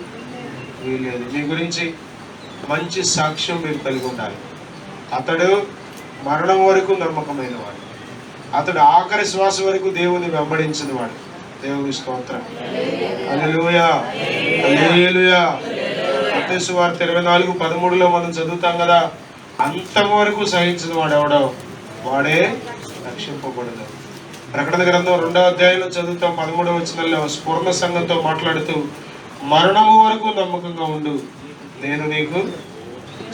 వీల్లేదు. మీ గురించి మంచి సాక్ష్యం మీరు కలిగి ఉండాలి. అతడు మరణం వరకు నమ్మకమైన వాడు, అతడు ఆఖరి శ్వాస వరకు దేవుని వెంబడించిన వాడు. దేవుని స్తోత్రం. హల్లెలూయా, హల్లెలూయా. మత్తయి సువార్త 24:13 మనం చదువుతాం కదా, అంతం వరకు సహించిన వాడు ఎవడో వాడే రక్షింపబడదు. ప్రకటన గ్రంథం 2వ అధ్యాయంలో చదువుతాం 13వ వచనంలో స్ఫూర్ణ సంఘంతో మాట్లాడుతూ, మరణము వరకు నమ్మకంగా ఉండు, నేను నీకు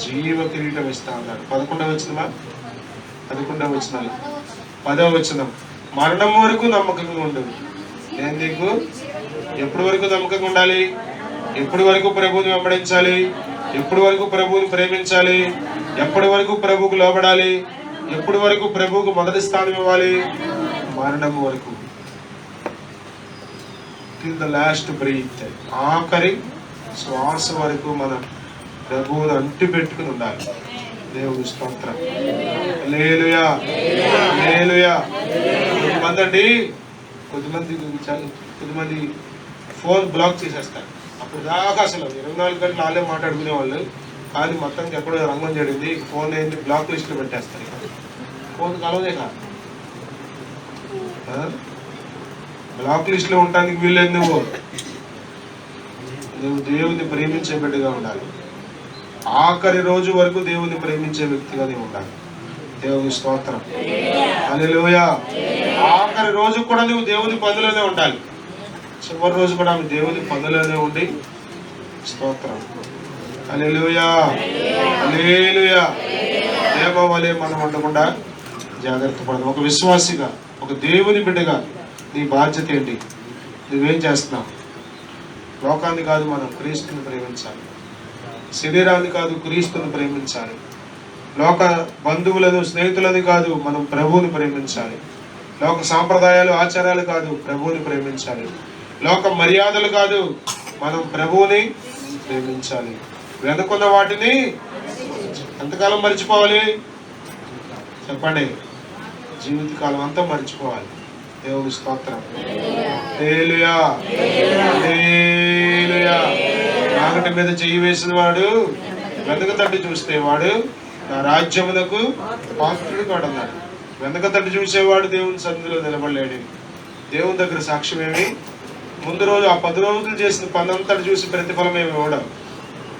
జీవ కిరీటం ఇస్తా అన్నాడు. 11వ వచనమా 11వ వచనాలు 10వ వచనం, మరణం వరకు నమ్మకంగా ఉండు, నేను నీకు. ఎప్పటి వరకు నమ్మకంగా ఉండాలి? ఎప్పటి వరకు ప్రభువుని వెంబడించాలి? ఎప్పటి వరకు ప్రభువుని ప్రేమించాలి? ఎప్పటి వరకు ప్రభువుకు లోబడాలి? ఎప్పటి వరకు ప్రభువుకు మొదటి స్థానం ఇవ్వాలి? మరణం వరకు, టిల్ ద లాస్ట్ బ్రీత్, ఆఖరి శ్వాస వరకు మనం ప్రభువుని అంటి పెట్టుకుని ఉండాలి. దేవుని స్తోత్రం. హల్లెలూయా, హల్లెలూయా. కొద్దిమంది ఫోన్ బ్లాక్ చేసేస్తారు. అప్పుడు దాకా అసలు 24 గంటలు వాళ్ళే మాట్లాడుకునే వాళ్ళు, కానీ మొత్తానికి ఎక్కడో రంగం జరిగింది, ఫోన్ ఏంటి బ్లాక్ లిస్ట్లో పెట్టేస్తారు. ఫోన్ కలవదే కాదు, బ్లాక్ లిస్ట్లో ఉండటానికి వీల్లేదు. నువ్వు దేవుని ప్రేమించే బిడ్డగా ఉండాలి. ఆఖరి రోజు వరకు దేవుని ప్రేమించే వ్యక్తిగా నీవు ఉండాలి. దేవుని స్తోత్రం. హల్లెలూయా. ఆఖరి రోజు కూడా నువ్వు దేవుని పనులోనే ఉండాలి. చివరి రోజు కూడా ఆమె దేవుని పనులోనే ఉండి స్తోత్రం. హల్లెలూయా, హల్లెలూయా. దేవ వలె మనం ఉండకుండా జాగ్రత్త పడదు. ఒక విశ్వాసిగా, ఒక దేవుని బిడ్డగా నీ బాధ్యత ఏంటి? నువ్వేం చేస్తున్నావు? లోకాన్ని కాదు, మనం క్రీస్తుని ప్రేమించాలి. శరీరాన్ని కాదు, క్రీస్తుని ప్రేమించాలి. లోక బంధువులను, స్నేహితులని కాదు, మనం ప్రభువుని ప్రేమించాలి. లోక సాంప్రదాయాలు, ఆచారాలు కాదు, ప్రభువుని ప్రేమించాలి. లోక మర్యాదలు కాదు, మనం ప్రభువుని ప్రేమించాలి. వెనుకున్న వాటిని ఎంతకాలం మర్చిపోవాలి చెప్పండి? జీవితకాలం అంతా మర్చిపోవాలి. దేవుని స్తోత్రం. హల్లెలూయా, హల్లెలూయా. నాగటి మీద చెయ్యి వేసిన వాడు వెనక తట్టు చూస్తే వాడు నా రాజ్యమునకు పాత్రుడు కాడు అన్నాడు. వెనక తట్టు చూసేవాడు దేవుని సన్నిధిలో నిలబడలేడు. దేవుని దగ్గర సాక్ష్యం ఏమి? ముందు రోజు ఆ 10 రోజులు చేసిన పని అంతటి చూసి ప్రతిఫలం ఏమి ఇవ్వడం.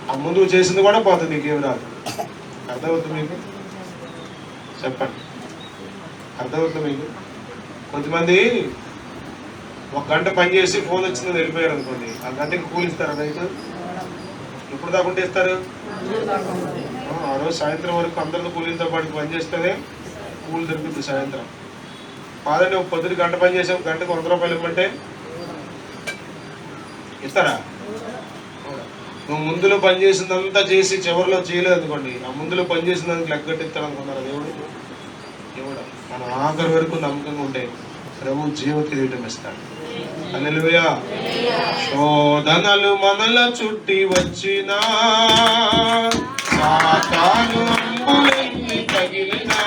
ఆ ముందు చేసింది కూడా పోతుంది, నీకేమి రాదు. అర్థమవుతుంది మీకు? చెప్పండి, అర్థమవుతుంది మీకు? కొంతమంది 1 గంట పని చేసి ఫోన్ వచ్చిందని వెళ్ళిపోయారు అనుకోండి, ఆ గంటకి కూలిస్తారా? రైతు ఎప్పుడు దాకా ఇస్తారు? ఆ రోజు సాయంత్రం వరకు అందరితో కూలీలతో పాటు పని చేస్తేనే కూలి దొరుకుతుంది సాయంత్రం. కాదండి, ఒక పొద్దున గంట పని చేసాం, గంటకు 100 రూపాయలు ఇవ్వమంటే ఇస్తారా? నువ్వు ముందులో పని చేసిందంతా చేసి చివరిలో చేయలేదు అనుకోండి, ఆ ముందులో పని చేసిన దానికి లెక్కట్టిస్తాడు అనుకున్నారా? దేవుడు ఇవ్వడం. మనం ఆఖరి వరకు నమ్మకంగా ఉంటే ప్రభు జీవ కిరీటం ఇస్తాడు. హల్లెలూయా. శోధనలు మనల చుట్టి వచ్చినా, సాతాను అంబులెన్ని తగిలినా,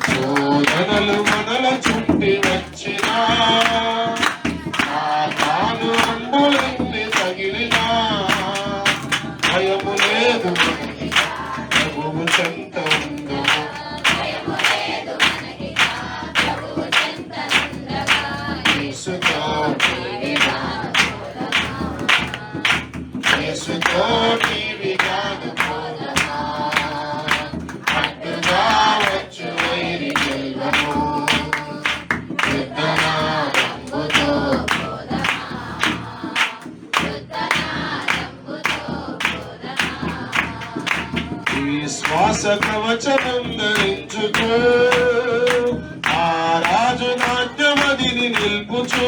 శోధనలు మనల చుట్టి సాతాను అంబులెన్ని తగిలినా భయము లేదు ప్రభువు చెంత ఉండును. యేసుతో విగాను పోదమా, అడ్డుగా వచ్చు వైరి గెల్వను. శ్వాస కవచం ధరించుచు ఆ రాజు నాట్యమదిని నిల్పుచు.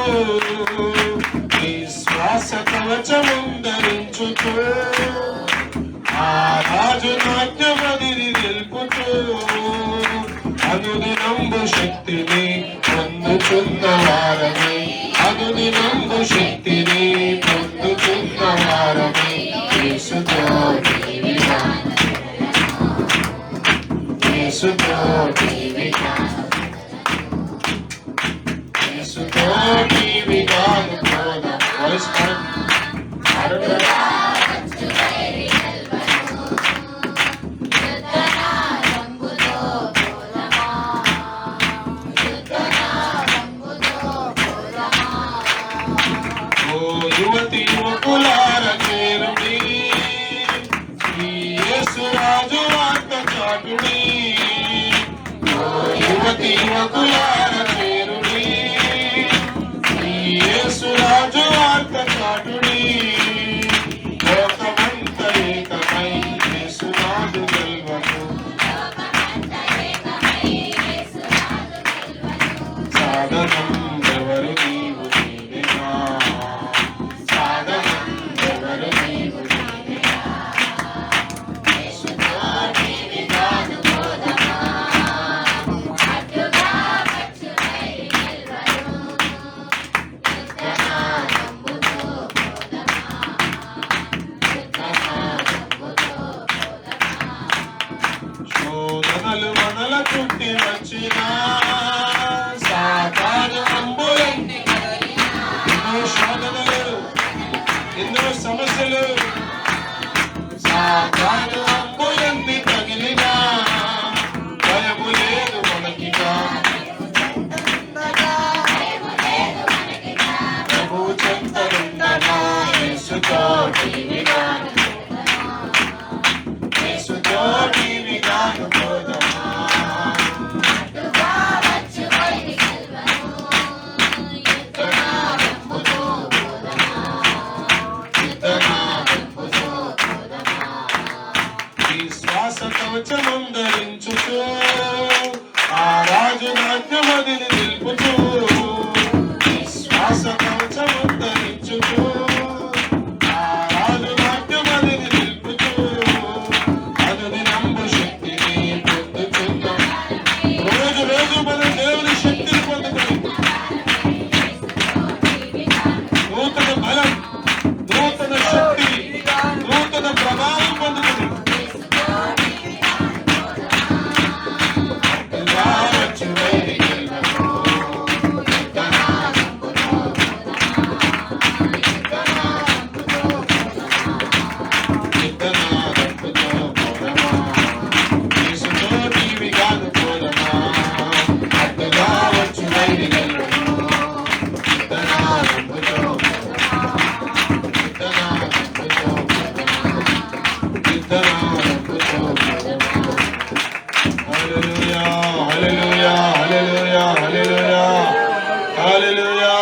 ఈ శ్వాస కవచం ధరించుచు ఆ రాజు నాట్యమదిని నిల్పుచు. అనుదినంబు శక్తిని పొందుచున్న వారమే, అనుదినంబు శక్తిని పొందుచున్న వారమే. యేసుతో యేసుతోటి విగాను పోదమా. వాయిస్ యువతి యువకులార చేరుడి, ఈ యేసు రాజు వార్త చాటుడి. యువతి యువకులార చేరుడి, ఈ యేసు రాజు వార్త చాటుడి. లోకమంత ఏకమై యేసునాథు గెల్వను. సాధనం ఎవరు నీవు నీవేనా, సాధనం ఎవరు నీవు నీవేనా. యేసుతోటి విగాను పోదమా, అడ్డుగా వచ్చు వైరి గెల్వను. యుద్ధనాదంబుతో పోదమా, యుద్ధనాదంబుతో పోదమా. శోధనలు మనల చుట్టి వచ్చినా, సాతాను అంబులెన్ని కదిలినా. ఎన్నో శోధనలు, ఎన్నో సమస్యలు, సాతాను అంబులెన్ని తగిలినా భయము లేదు మనకిగా. ప్రభువు చెంతనుండగా యేసుతోటి విగాను, యేసుతోటి విగాను పోదమా. ఈ శ్వాస కవచం ధరించుచు ఆ రాజు నాట్యమదిని నిల్పుచు. ఈ శ్వాస కవచం ధరించుచు ఆ రాజు నాట్యమదిని నిల్పుచు. అనుదినంబు శక్తిని పొందుచున్న, రోజు రోజు మనం దేవుని శక్తిని పొందుతుంది. నూతన బలం, నూతన శక్తి, నూతన ప్రభావం పొందుతుంది. వచ్చు వైరి గెల్వను. యుద్ధనాదంబుతో పోదమా, యేసుతోటి విగాను పోదమా. అడ్డుగా వచ్చు వైరి గెల్వను. యుద్ధనాదంబుతో పోదమా, యుద్ధనాదంబుతో పోదమా, యుద్ధనాదంబుతో పోదమా. హల్లెలూయా, హల్లెలూయా, హల్లెలూయా, హల్లెలూయా, హల్లెలూయా,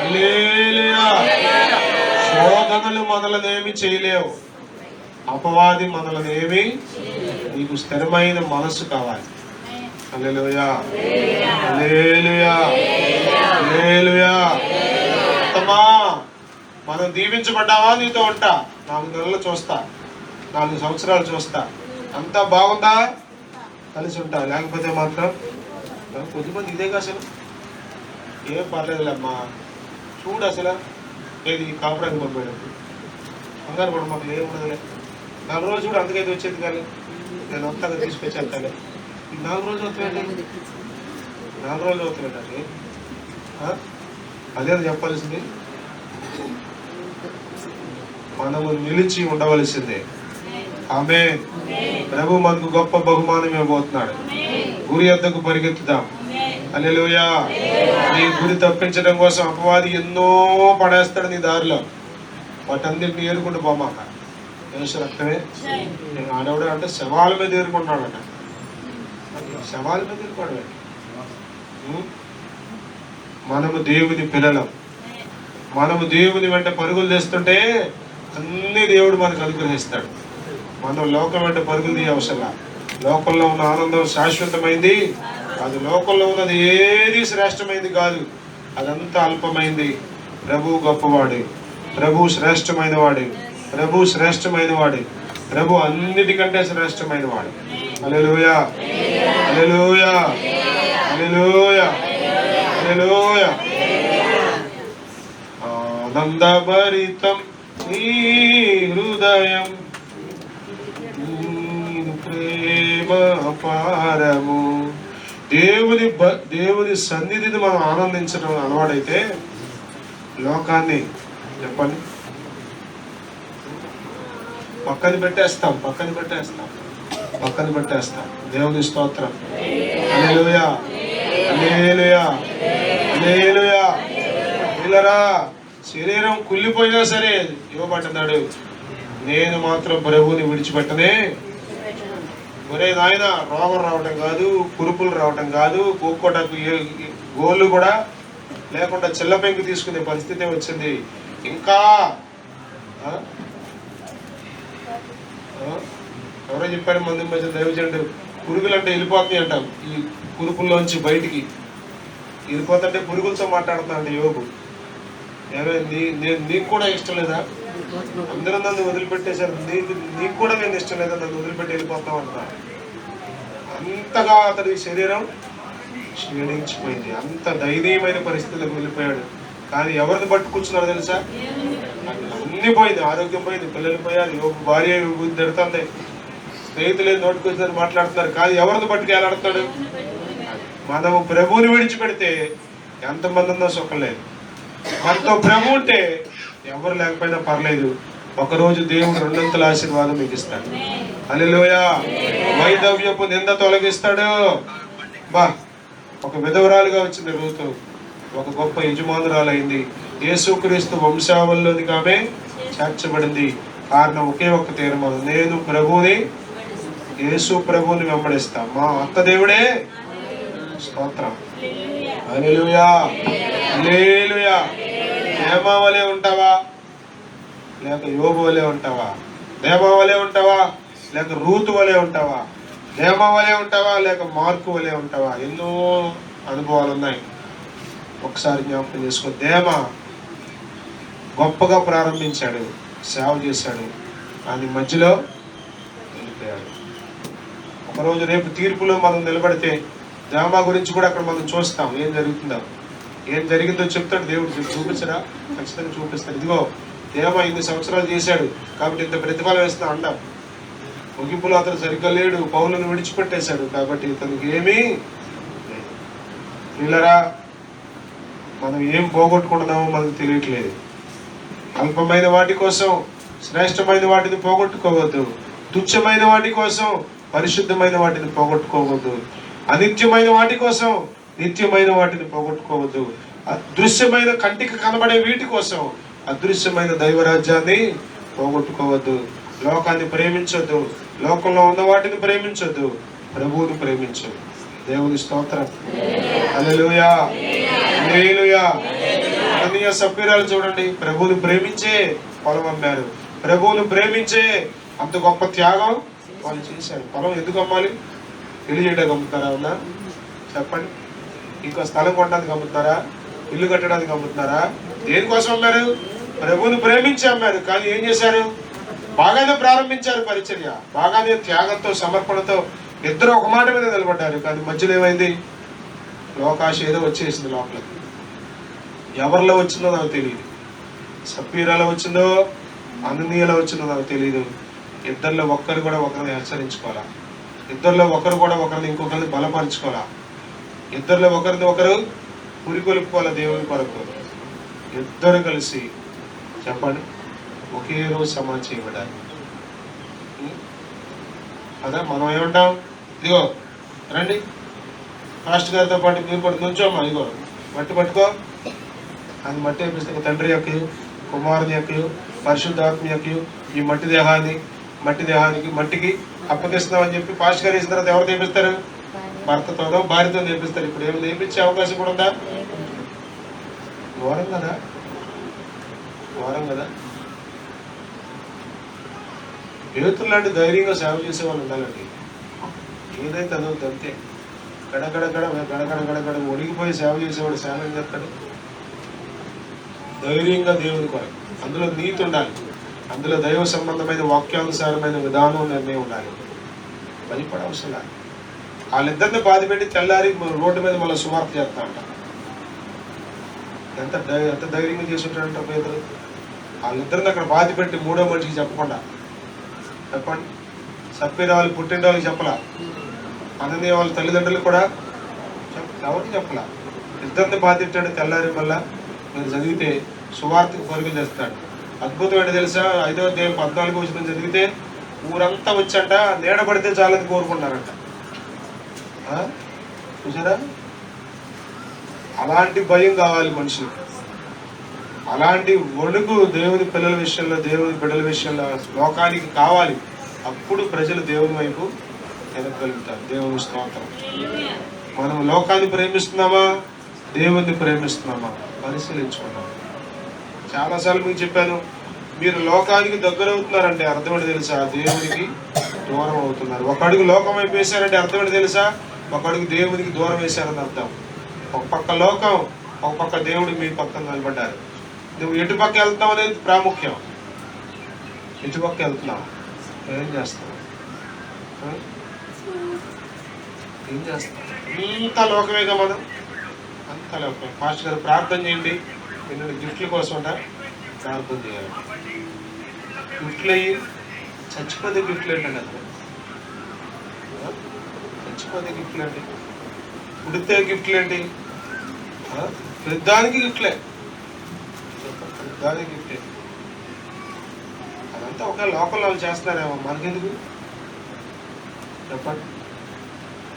హల్లెలూయా. శోధనలు మనలనేమి చేయలేవు, అపవాది మనలనేమి. నీకు స్థిరమైన మనసు కావాలి. హల్లెలూయా, హల్లెలూయా, హల్లెలూయా. అత్తమా, మనం దీవించబడ్డావా? నీతో ఉంటా 4 నెలలు చూస్తా, 4 సంవత్సరాలు చూస్తా. అంతా బాగుందా? కలిసి ఉంటా. లేకపోతే మాత్రం కొద్దిమంది ఇదేగా అసలు ఏం పర్లేదులేమ్మా, చూడు అసలు ఏది కాపురానికి పంపాడు. కంగారు పడు, మాకు ఏముండదులే. 4 రోజులు చూడు, అందుకైతే వచ్చేది కానీ నేను వస్తాను తీసుకొచ్చేస్తాను. ఈ 4 రోజులు అవుతుంది, 4 రోజులు అవుతుంది. అదే చెప్పాల్సింది. మనము నిలిచి ఉండవలసిందే. ఆమె ప్రభు మనకు గొప్ప బహుమానం ఇవ్వబోతున్నాడు. గురి వద్దకు పరిగెత్తుదాం. హల్లెలూయా. నీ గురి తప్పించడం కోసం అపవాది ఎన్నో పడేస్తాడు నీ దారిలో. వాటన్నిటిని ఏరుకుంటూ పోమాక. యేసు రక్తమే. ఆడవిడ అంటే శవాల మీద ఏరుకుంటున్నాడట. శవాల మీద ఏరుకోవడమే. మనము దేవుని పిల్లలం. మనము దేవుని వెంట పరుగులు తెస్తుంటే అన్ని దేవుడు మనకు అనుగ్రహిస్తాడు. మనం లోకం వెంట పరుగులు తీయ అవసరం. లోకంలో ఉన్న ఆనందం శాశ్వతమైంది. అది లోకంలో ఉన్నది ఏది శ్రేష్టమైంది కాదు. అదంతా అల్పమైంది. ప్రభు గొప్పవాడు. ప్రభు శ్రేష్టమైన వాడు. ప్రభు శ్రేష్టమైన వాడు. ప్రభు అన్నిటికంటే శ్రేష్టమైన వాడు. హల్లెలూయా, హల్లెలూయా, హల్లెలూయా, హల్లెలూయా. ఆనందభరితం నీ హృదయం, ప్రేమ అపారము. దేవుని సన్నిధిని మనం ఆనందించడం అలవాడైతే లోకాన్ని చెప్పండి పక్కన పెట్టేస్తాం. దేవుని స్తోత్రం. హల్లెలూయా, హల్లెలూయా, హల్లెలూయా. పిల్లరా, శరీరం కుళ్ళిపోయినా సరే ఇవ్వబడ్డాడు. నేను మాత్రం ప్రభువుని విడిచిపెట్టనే. ఒరే నాయన, రోగం రావటం కాదు, కురుపులు రావటం కాదు, కోకోటకు గోళ్ళు కూడా లేకుండా చిల్లపెంకు తీసుకునే పరిస్థితి వచ్చింది. ఇంకా ఎవరో చెప్పారు మంది మధ్య దైవజనుడు, పురుగులు అంటే వెళ్ళిపోతున్నాయి అంటాం. ఈ కురుపుల్లోంచి బయటికి వెళ్ళిపోతుంటే పురుగులతో మాట్లాడుతున్నాడు యోగు. నీకు కూడా ఇష్టం లేదా? అందరూ నన్ను వదిలిపెట్టేశారు, నీకు కూడా నేను ఇష్టం లేదా? నన్ను వదిలిపెట్టి వెళ్ళిపోతాం అంట. అంతగా అతడి శరీరం క్షీణించిపోయింది. అంత దయనీయమైన పరిస్థితులకు వెళ్ళిపోయాడు. కానీ ఎవరిని పట్టు కూర్చున్నారో తెలుసా? అన్ని పోయింది. ఆరోగ్యం పోయింది, పిల్లలు పోయారు, భార్య తిడుతుంది, స్నేహితులే నోటుకొచ్చి మాట్లాడుతున్నారు. కానీ ఎవరిని పట్టుకు ఎలాడుతాడు? మనము ప్రభువుని విడిచిపెడితే ఎంతమంది ఉన్నా సుఖం లేదు. మనతో ప్రభు ఉంటే ఎవరు లేకపోయినా పర్లేదు. ఒకరోజు దేవుడు రెండంతల ఆశీర్వాదం మీకు ఇస్తాడు. హల్లెలూయా. వైధవ్యపు నింద తొలగిస్తాడు. ఒక విధవరాలుగా వచ్చింది రూతు, ఒక గొప్ప యజమానురాలైంది. యేసుక్రీస్తు వంశావళిలోనికి ఆమె చేర్చబడింది. కారణం ఒకే ఒక్క తీర్మానం, నేను ప్రభువుని, యేసు ప్రభువుని వెంబడిస్తా. మా అత్త దేవుడే. స్తోత్రం. హల్లెలూయా, హల్లెలూయా. దేమా వలె ఉంటావా లేక యోబు వలె ఉంటావా? దేమా వలె ఉంటావా లేక రూతు వలె ఉంటావా? దేమా వలె ఉంటావా లేక మార్కు వలె ఉంటావా? ఎన్నో అనుభవాలు ఉన్నాయి. ఒకసారి జ్ఞాపకం చేసుకో. దేమ గొప్పగా ప్రారంభించాడు, సేవ చేశాడు, కానీ మధ్యలో వెళ్ళిపోయాడు. ఒకరోజు రేపు తీర్పులో మనం నిలబడితే దేమ గురించి కూడా అక్కడ మనం చూస్తాం. ఏం జరుగుతుందో, ఏం జరిగిందో చెప్తాడు దేవుడు. చూపించరా? ఖచ్చితంగా చూపిస్తాడు. ఇదిగో దేమ ఇన్ని సంవత్సరాలు చేశాడు కాబట్టి ఇంత ప్రతిఫలం వేస్తా అంటాం. ముగింపులో అతను సరిగ్గా లేడు, పౌలును విడిచిపెట్టేశాడు కాబట్టి ఇతనికి ఏమీ పిల్లరా. మనం ఏం పోగొట్టుకుంటున్నామో మనకు తెలియట్లేదు. అల్పమైన వాటి కోసం శ్రేష్టమైన వాటిని పోగొట్టుకోవద్దు. తుచ్చమైన వాటి కోసం పరిశుద్ధమైన వాటిని పోగొట్టుకోవద్దు. అనిత్యమైన వాటి కోసం నిత్యమైన వాటిని పోగొట్టుకోవద్దు. అదృశ్యమైన కంటికి కనబడే వీటి కోసం అదృశ్యమైన దైవరాజ్యాన్ని పోగొట్టుకోవద్దు. లోకాన్ని ప్రేమించొద్దు, లోకంలో ఉన్న వాటిని ప్రేమించొద్దు, ప్రభువుని ప్రేమించు. దేవుని స్తోత్రం. హల్లెలూయా, హల్లెలూయా. అననీయ సప్పీరాలు చూడండి, ప్రభువుని ప్రేమించే పొలం అమ్మారు. ప్రభువుని ప్రేమించే అంత గొప్ప త్యాగం వాళ్ళు చేశారు. పొలం ఎందుకు అమ్మాలి? ఇల్లు చేయడానికి అమ్ముతారా? ఉన్నా చెప్పండి. ఇంకో స్థలం కొనడానికి అమ్ముతున్నారా? ఇల్లు కట్టడానికి అమ్ముతున్నారా? దేనికోసం అమ్మారు? ప్రభువుని ప్రేమించి అమ్మారు. కానీ ఏం చేశారు? బాగానే ప్రారంభించారు పరిచర్య, బాగానే త్యాగంతో సమర్పణతో ఇద్దరు ఒక మాట మీద నిలబడ్డారు. కానీ మధ్యలో ఏమైంది? లోకాశ ఏదో వచ్చేసింది లోపలికి. ఎవరిలో వచ్చిందో నాకు తెలియదు. సప్పీరాలో వచ్చిందో అననీయలో వచ్చిందో నాకు తెలియదు. ఇద్దరిలో ఒక్కరు కూడా ఒకరిని హెచ్చరించుకోవాలా. ఇద్దరిలో ఒకరు కూడా ఒకరిని ఇంకొకరిని బలపరుచుకోవాలా. ఇద్దరిలో ఒకరిని ఒకరు పురికొలుపుకోవాలి దేవుని కొరకు. ఇద్దరు కలిసి చెప్పండి, ఒకే రోజు సమాధి చేయబడాలి. అదే మనం ఏమంటాం, ఇదిగో రండి మాస్టర్ గారితో పాటు మీరు కూడా నుంచోమ్మా, ఇదిగో మట్టి పట్టుకో అని మట్టి వేపిస్తే తండ్రి యొక్కయు కుమారుని యొక్కయు పరిశుద్ధాత్మ యొక్కయు ఈ మట్టికి అప్పగిస్తున్నామని చెప్పి పాస్టర్ గారు వేసిన తర్వాత ఎవరు తెప్పిస్తారు? భర్తతోనో భార్యతో తెప్పిస్తారు. ఇప్పుడు ఏమి తెప్పించే అవకాశం కూడా ఉందా? ఘోరం కదా. పేతురు లాంటి ధైర్యంగా సేవ చేసే వాళ్ళు ఉండాలండి. ఏదైతే అదవుతుంది అంతే. గడగడ ఒడిగిపోయి సేవ చేసేవాడు సేవ ఏం చేస్తాడు? ధైర్యంగా దేవుని కొరకు. అందులో నీతి ఉండాలి, అందులో దైవ సంబంధమైన వాక్యానుసారమైన విధానం నిర్ణయం ఉండాలి. భయపడే అవసరం లేదు. వాళ్ళిద్దరిని బాధపెట్టి తెల్లారి రోడ్డు మీద మళ్ళీ సువార్త చేస్తా ఉంటారు. ఎంత ధైర్యంగా చేసుకుంటాడంట పేదలు. వాళ్ళిద్దరిని అక్కడ బాధపెట్టి మూడో మనిషికి చెప్పకుండా, చెప్పండి, సప్పిరాలు పుట్టినరోజుకి చెప్పలా, అననీయ వాళ్ళ తల్లిదండ్రులు కూడా ఎవరికి చెప్పలా. ఇద్దరిని బాధించాడు. తెల్లారి మళ్ళా మీరు చదివితే సువార్తకు పరుగులు చేస్తాడు. అద్భుతం ఏంటి తెలుసా? 5వ అధ్యాయం 14వ వచనం చదివితే ఊరంతా వచ్చంట నీడబడితే చాలని కోరుకుంటారంట. చూసారా? అలాంటి భయం కావాలి మనుషులకు, అలాంటి వణుకు దేవుని పిల్లల విషయంలో, దేవుని బిడ్డల విషయంలో లోకానికి కావాలి. అప్పుడు ప్రజలు దేవుని వైపు ఎదగలుగుతారు. దేవుని స్తోత్రం. మనం లోకాన్ని ప్రేమిస్తున్నామా, దేవుణ్ణి ప్రేమిస్తున్నామా పరిశీలించుకున్నాం. చాలాసార్లు మీకు చెప్పాను, మీరు లోకానికి దగ్గర అవుతున్నారంటే అర్థం ఏంటి తెలుసా? దేవునికి దూరం అవుతున్నారు. ఒక అడుగు లోకం వైపు వేశారంటే అర్థం ఏంటి తెలుసా? ఒక అడుగు దేవునికి దూరం వేశారని అర్థం. ఒక పక్క లోకం, ఒక పక్క దేవుడు మీ పక్కన నిలబడ్డారు. నువ్వు ఎటుపక్క వెళ్తావు అనేది ప్రాముఖ్యం. ఎటుపక్క వెళ్తున్నావు, ఏం చేస్తావు? అంత లోకమేగా మనం, అంత లోకమే. పాస్టర్ గారు ప్రార్థన చేయండి, ఎన్నో గిఫ్ట్ల కోసం ప్రార్థన చేయాలి. గిఫ్ట్లు అయ్యి చచ్చిపోతే గిఫ్ట్లు ఏంటండి? అసలు చచ్చిపోతే గిఫ్ట్లు ఏంటి? పుడితే గిఫ్ట్లు ఏంటి? పెద్దానికి గిఫ్ట్లే, పెద్దానికి గిఫ్టే. అదంతా ఒక లోకల్ వాళ్ళు చేస్తున్నారేమో, మనకెందుకు చెప్పండి.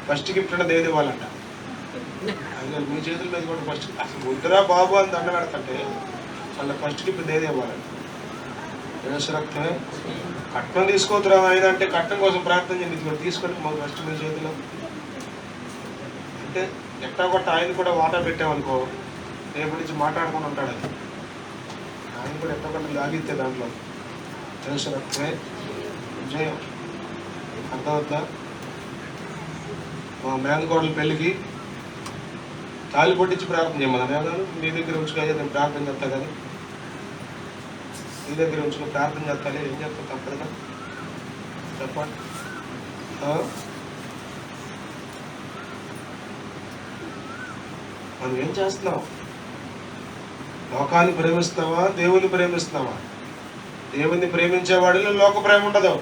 ఫస్ట్ గిఫ్ట్ అంటే దేవుడు ఇవ్వాలంట. అది మీ చేతుల మీద కూడా ఫస్ట్ అసలు వద్దురా బాబు అని దండ పెడతంటే వాళ్ళ ఫస్ట్ గిఫ్ట్ దేవుడు ఇవ్వాలంట. రక్తమే. కట్నం తీసుకోవద్దురా ఆయన అంటే కట్నం కోసం ప్రార్థన చేయండి, తీసుకొని మాకు ఫస్ట్ మీ చేతిలో అంటే ఎట్టా కొట్ట ఆయన కూడా వాటా పెట్టామనుకో, రేపటి నుంచి మాట్లాడుకుని ఉంటాడు. అది ఆయన కూడా ఎట్టా కొట్ట లాగితే దాంట్లో రక్తమే విజయం. అర్థమవుతుందా? మా మేనకోడల పెళ్ళికి తాళి పట్టించి ప్రార్థన చేయమన్నా. నేను మీ దగ్గర ఉంచుకోగా నేను ప్రార్థన చేస్తా, కానీ మీ దగ్గర ఉంచుకుని ప్రార్థన చేస్తాను. ఏం చేస్తా తప్పదుగా చెప్పండి. మనం ఏం చేస్తున్నాం? లోకాన్ని ప్రేమిస్తున్నావా, దేవుని ప్రేమిస్తున్నావా? దేవుని ప్రేమించేవాడిలో లోక ప్రేమ ఉండదు,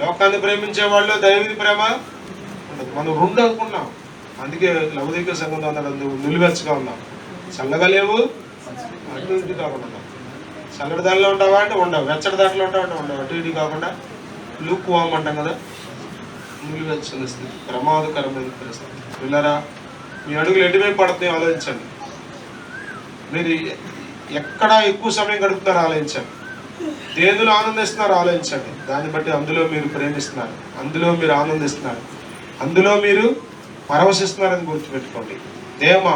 లోకాన్ని ప్రేమించేవాళ్ళు దైవుని ప్రేమ ఉండదు. మనం రెండు అనుకున్నాం. అందుకే లౌకిక సంఘంలో అన్నాడు, నువ్వు నిలువెచ్చగా ఉన్నావు, చల్లగా లేవు, అటు ఇటు కాకుండా ఉన్నావు. చల్లటి దానిలో ఉంటావా అంటే ఉండవు, వెచ్చటి దాంట్లో ఉంటావు అంటే ఉండవు, అటు ఇటు కాకుండా లూక్ వామ్ అంటాం కదా, నిలువెచ్చని స్థితి, ప్రమాదకరమైన పరిస్థితి. పిల్లరా, మీ అడుగులు ఎటువైపు పడుతున్నాయో ఆలోచించండి. మీరు ఎక్కడ ఎక్కువ సమయం గడుపుతారో ఆలోచించండి. దేనిలో ఆనందిస్తున్నారో ఆలోచించండి. దాన్ని బట్టి అందులో మీరు ప్రేమిస్తున్నారు, అందులో మీరు ఆనందిస్తున్నారు, అందులో మీరు పరవశిస్తున్నారని గుర్తుపెట్టుకోండి. దేమ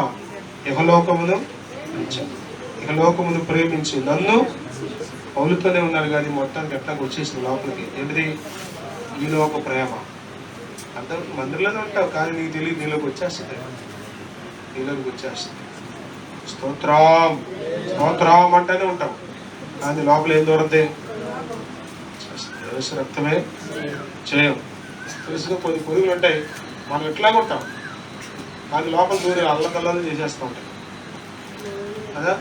ఇహలోకమును ప్రేమించి నన్ను పౌలుతోనే ఉన్నారు, కానీ మొత్తానికి ఎట్లాగ వచ్చేసింది లోపలికి. ఏంటిది? ఈ లోక ప్రేమ. అందరూ మందిరంలోనే ఉంటావు, కానీ నీకు తెలియదు, నీలోకి వచ్చేస్తుంది, నీలోకి వచ్చేస్తుంది. స్తోత్రం స్తోత్రం అంటేనే ఉంటాం, కానీ లోపల ఏం దూరదే రక్తమే చేయం. తెలుసుగా కొన్ని పొరుగులు ఉంటాయి, మనం ఎట్లా ఉంటాం, కానీ లోపల దూరే అల్లకల్లాలు చేసేస్తూ ఉంటాయి కదా.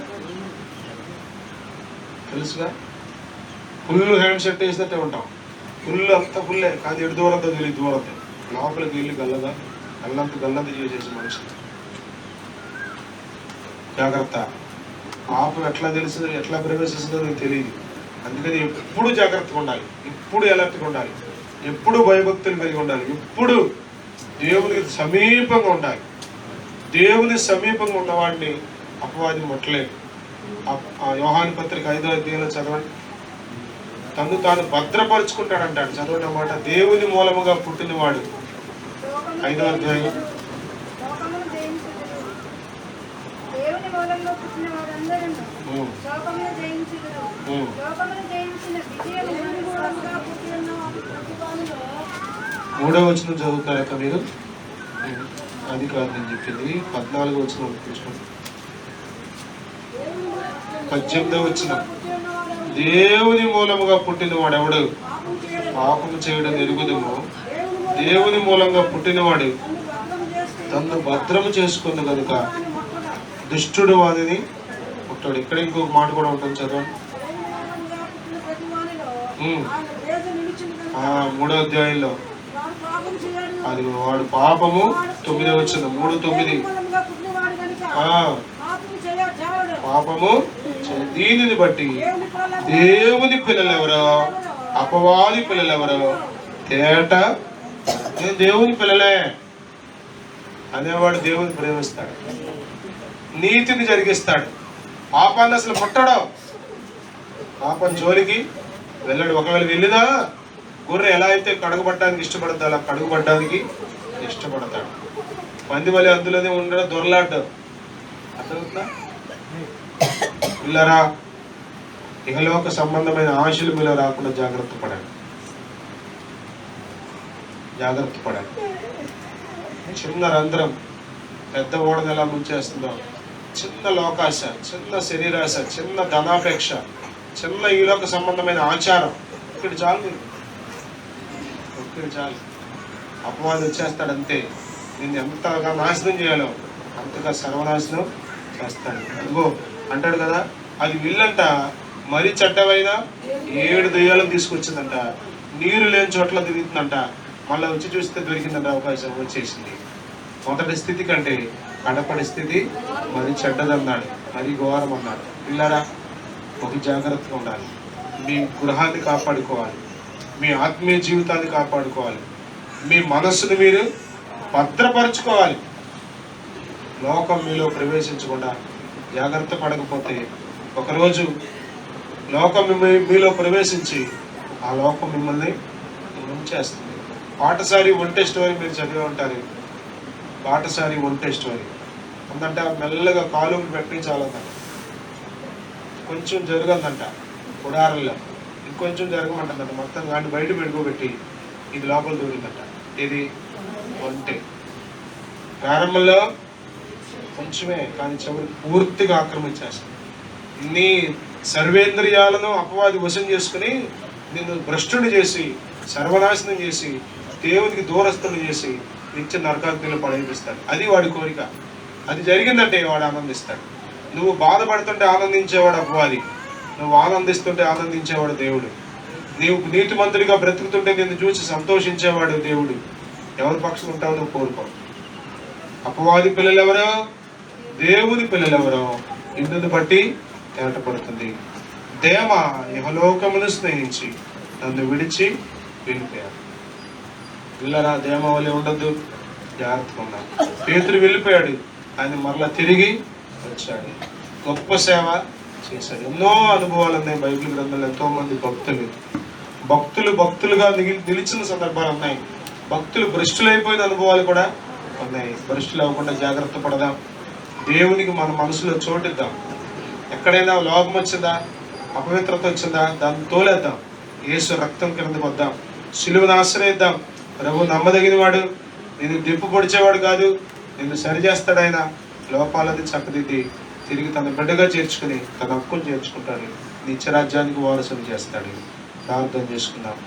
తెలుసుగా ఫుల్ హ్యాండ్ సెట్ వేసినట్టే ఉంటాం, ఫుల్ అంతా ఫుల్లే, కానీ ఎటు దూరంతో తెలియదు, దూరంతో లోపలికి వెళ్ళి గల్లంత చేసేసి మనిషి. జాగ్రత్త. పాపం ఎట్లా తెలుస్తుందో, ఎట్లా ప్రవేశిస్తుందో నీకు తెలియదు. అందుకని ఎప్పుడు జాగ్రత్తగా ఉండాలి, ఎప్పుడు అలర్ట్గా ఉండాలి, ఎప్పుడు భయభక్తులు కలిగి ఉండాలి, ఎప్పుడు దేవునికి సమీపంగా ఉండాలి. దేవుని సమీపంగా ఉన్నవాడిని అపవాది ముట్టలేదు. యోహాను పత్రిక 5వ అధ్యాయంలో చదవండి. తను తాను భద్రపరుచుకుంటాడంటాడు. చదవండి అన్నమాట. దేవుని మూలముగా పుట్టినవాడు 5వ అధ్యాయం. మూడవ వచనం చదువుతారక మీరు? అది కాదు నేను చెప్పింది, 14వ వచనం తీసుకోండి. 18వ వచనం. దేవుని మూలముగా పుట్టినవాడు ఎవడు పాపము చేయడం ఎరుగుదుము. దేవుని మూలంగా పుట్టినవాడు తను భద్రము చేసుకుంది కనుక దుష్టుడు వాడిని పుట్టాడు. ఇక్కడ ఇంకొక మాట కూడా ఉంటుంది, చదవండి. 3వ అధ్యాయంలో అది వాడు పాపము 9వ వచనం 3:9 పాపము దీనిని బట్టి దేవుని పిల్లలెవరో అపవాది పిల్లలెవరో తేట. నేను దేవుని పిల్లలే అనేవాడు దేవుని ప్రేమిస్తాడు, నీతిని జరిగిస్తాడు, పాపాన్ని అసలు ముట్టడం, పాపం జోలికి వెళ్ళాడు. ఒకవేళ వెళ్ళినా గొర్రె ఎలా అయితే కడుగుపడడానికి ఇష్టపడతా అలా కడుగుపడడానికి ఇష్టపడతాడు. మంది వల్ల అందులోనే ఉండడం దొరలాడ్డం. అర్థమవుతుందా పిల్లరా? ఇహలోక సంబంధమైన ఆశలు మీలో రాకుండా జాగ్రత్త పడండి, జాగ్రత్త పడండి. చిన్న రంధ్రం పెద్ద ఓడను ఎలా ముంచేస్తుందో, చిన్న లోకాశ, చిన్న శరీరాశ, చిన్న ధనాపేక్ష, చిన్న ఈలోక సంబంధమైన ఆచారం, ఇక్కడ చాలు, ఇక్కడ చాలు. అపవాదం వచ్చేస్తాడు అంతే. నిన్ను ఎంతగా నాశనం చేయాలో అంతగా సర్వనాశనం చేస్తాడు. అదిగో అంటాడు కదా, అది విల్లంట మరీ చెడ్డవైనా 7 దెయ్యాలను తీసుకొచ్చిందంట, నీరు లేని చోట్ల తిరుగుతుందంట, మళ్ళీ వచ్చి చూస్తే దొరికిందంట, అవకాశం వచ్చేసింది. మొదటి స్థితి కంటే కడపడి స్థితి మరి చెడ్డదన్నాడు, మరి ఘోరం అన్నాడు. పిల్లరా, ఒక జాగ్రత్తగా ఉండాలి. మీ గృహాన్ని కాపాడుకోవాలి, మీ ఆత్మీయ జీవితాన్ని కాపాడుకోవాలి, మీ మనస్సును మీరు భద్రపరచుకోవాలి. లోకం మీలో ప్రవేశించకుండా జాగ్రత్త పడకపోతే ఒకరోజు లోకం మీలో ప్రవేశించి ఆ లోకం మిమ్మల్ని ముంచేస్తుంది. పాటసారి ఒంటె స్టోరీ మీరు చదివి ఉంటారు. పాటసారి ఒంటె స్టోరీ అందంట, మెల్లగా కాలు పెట్టించాలంట, కొంచెం జరగదంట గుడారంలో, ఇంకొంచెం జరగమంటుందంట, మొత్తం కానీ బయట పెట్టుకోబెట్టి ఇది లోపల దూరిందంట. ఇది ఒంటె. ప్రారంభంలో కొంచెమే, కానీ చివరికి పూర్తిగా ఆక్రమించేస్తుంది. నీ సర్వేంద్రియాలను అపవాది వశం చేసుకుని నిన్ను భ్రష్టుని చేసి సర్వనాశనం చేసి దేవునికి దూరస్తుని చేసి నిత్య నరకాగ్నిలో పడేపిస్తాడు. అది వాడి కోరిక. అది జరిగిందంటే వాడు ఆనందిస్తాడు. నువ్వు బాధపడుతుంటే ఆనందించేవాడు అపవాది, నువ్వు ఆనందిస్తుంటే ఆనందించేవాడు దేవుడు. నీవు నీతిమంతుడిగా బ్రతుకుతుంటే నిన్ను చూసి సంతోషించేవాడు దేవుడు. ఎవరి పక్షం ఉంటావు నువ్వు కోరుకో. అపవాది పిల్లలెవరో దేవుని పిల్లలెవరో ఇందుని బట్టి తేటపడుతుంది. దేమ యెహోలోకమును స్నేహించి నన్ను విడిచి వెళ్ళిపోయాడు. పిల్లరా, దేమ వలె ఉండద్దు, జాగ్రత్తగా ఉన్నాడు. పేతురు వెళ్ళిపోయాడు, ఆయన మరలా తిరిగి వచ్చాడు, గొప్ప సేవ చేశాడు. ఎన్నో అనుభవాలు ఉన్నాయి బైబిల్ గ్రంథంలో. ఎంతో మంది భక్తులుగా నిలిచిన సందర్భాలు ఉన్నాయి. భక్తులు భ్రష్టులైపోయిన అనుభవాలు కూడా ఉన్నాయి. భ్రష్టులు అవ్వకుండా జాగ్రత్త పడదాం. దేవునికి మన మనసులో చోటిద్దాం. ఎక్కడైనా లోపం వచ్చిందా, అపవిత్రత వచ్చిందా, దాన్ని తోలేద్దాం. యేసు రక్తం కిందకు వద్దాం, సిలువను ఆశ్రయిద్దాం. ప్రభు నమ్మదగిన వాడు, నిన్ను దిప్పు పొడిచేవాడు కాదు, నిన్ను సరిచేస్తాడు. ఆయన లోపాలని చక్కదిద్ది తిరిగి తన బిడ్డగా చేర్చుకుని తన హక్కును చేర్చుకుంటాడు. నిత్యరాజ్యానికి వారసుని చేస్తాడు. ప్రార్థన చేసుకుందాం.